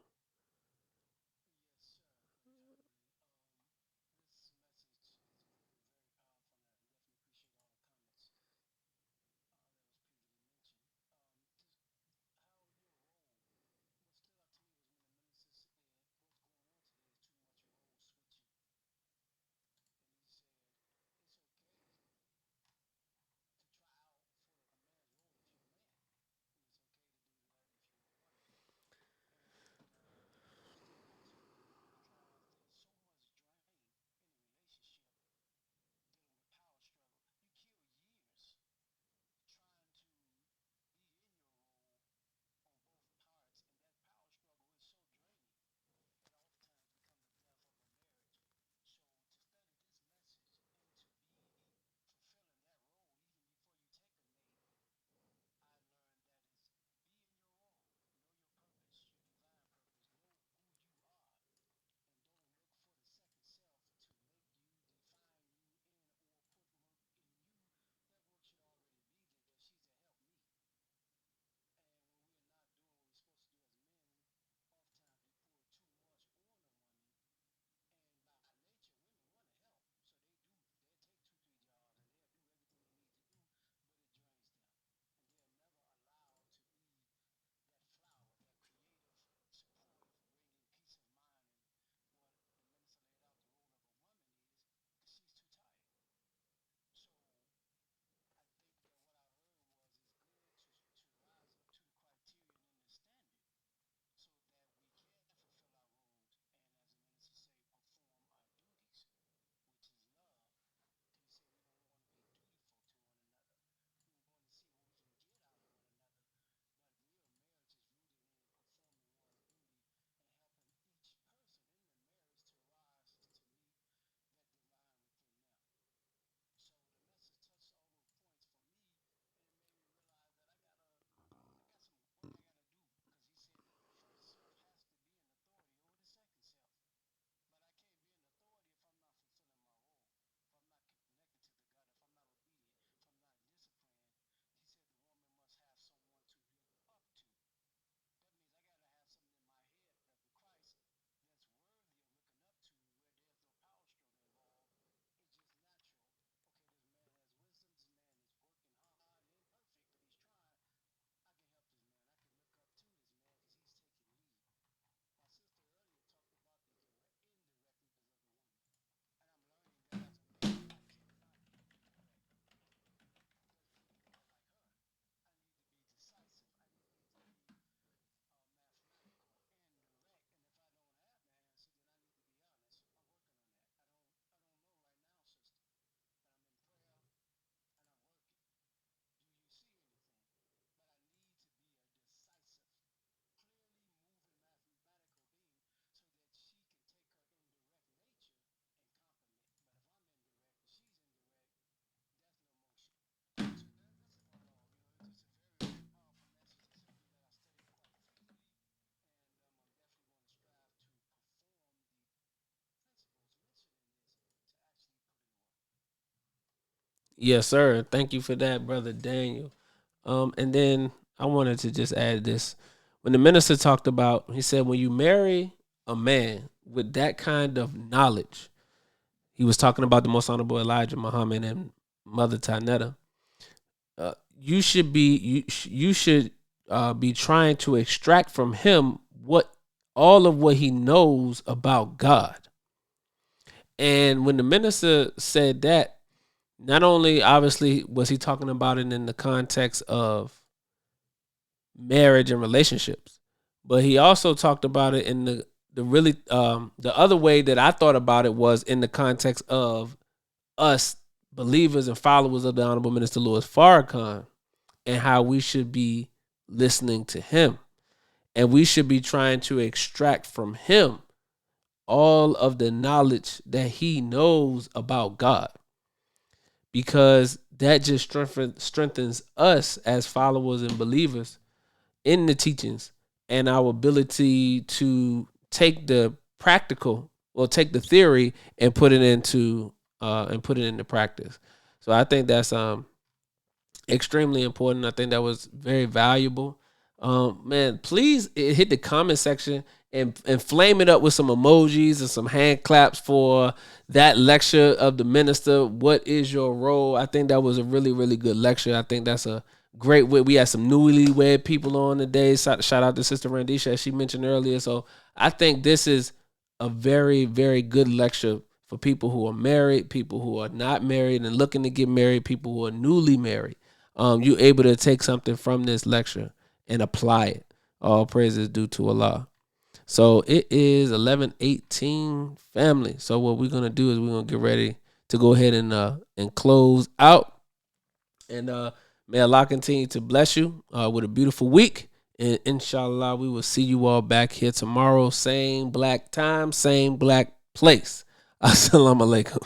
Yes, sir. Thank you for that, Brother Daniel. And then I wanted to just add this. When the minister talked about, he said, when you marry a man with that kind of knowledge, he was talking about the most honorable Elijah Muhammad and Mother Tanetta. You should be trying to extract from him what all of what he knows about God. And when the minister said that, not only obviously was he talking about it in the context of marriage and relationships, but he also talked about it in the really the other way that I thought about it was in the context of us believers and followers of the Honorable Minister Louis Farrakhan, and how we should be listening to him, and we should be trying to extract from him all of the knowledge that he knows about God, because that just strengthens us as followers and believers in the teachings, and our ability to take the practical or take the theory and put it into practice. So I think that's extremely important. I think that was very valuable. Man, please hit the comment section and flame it up with some emojis and some hand claps for that lecture of the minister. What is your role? I think that was a really, really good lecture. I think that's a great way. We had some newlywed people on today. Shout out to Sister Randisha, as she mentioned earlier. So I think this is a very, very good lecture for people who are married, people who are not married and looking to get married, people who are newly married. You're able to take something from this lecture and apply it. All praises due to Allah. So it is 11:18, family. So what we're gonna do is we're gonna get ready to go ahead and close out. And may Allah continue to bless you with a beautiful week. And inshallah, we will see you all back here tomorrow. Same black time, same black place. Assalamu alaikum.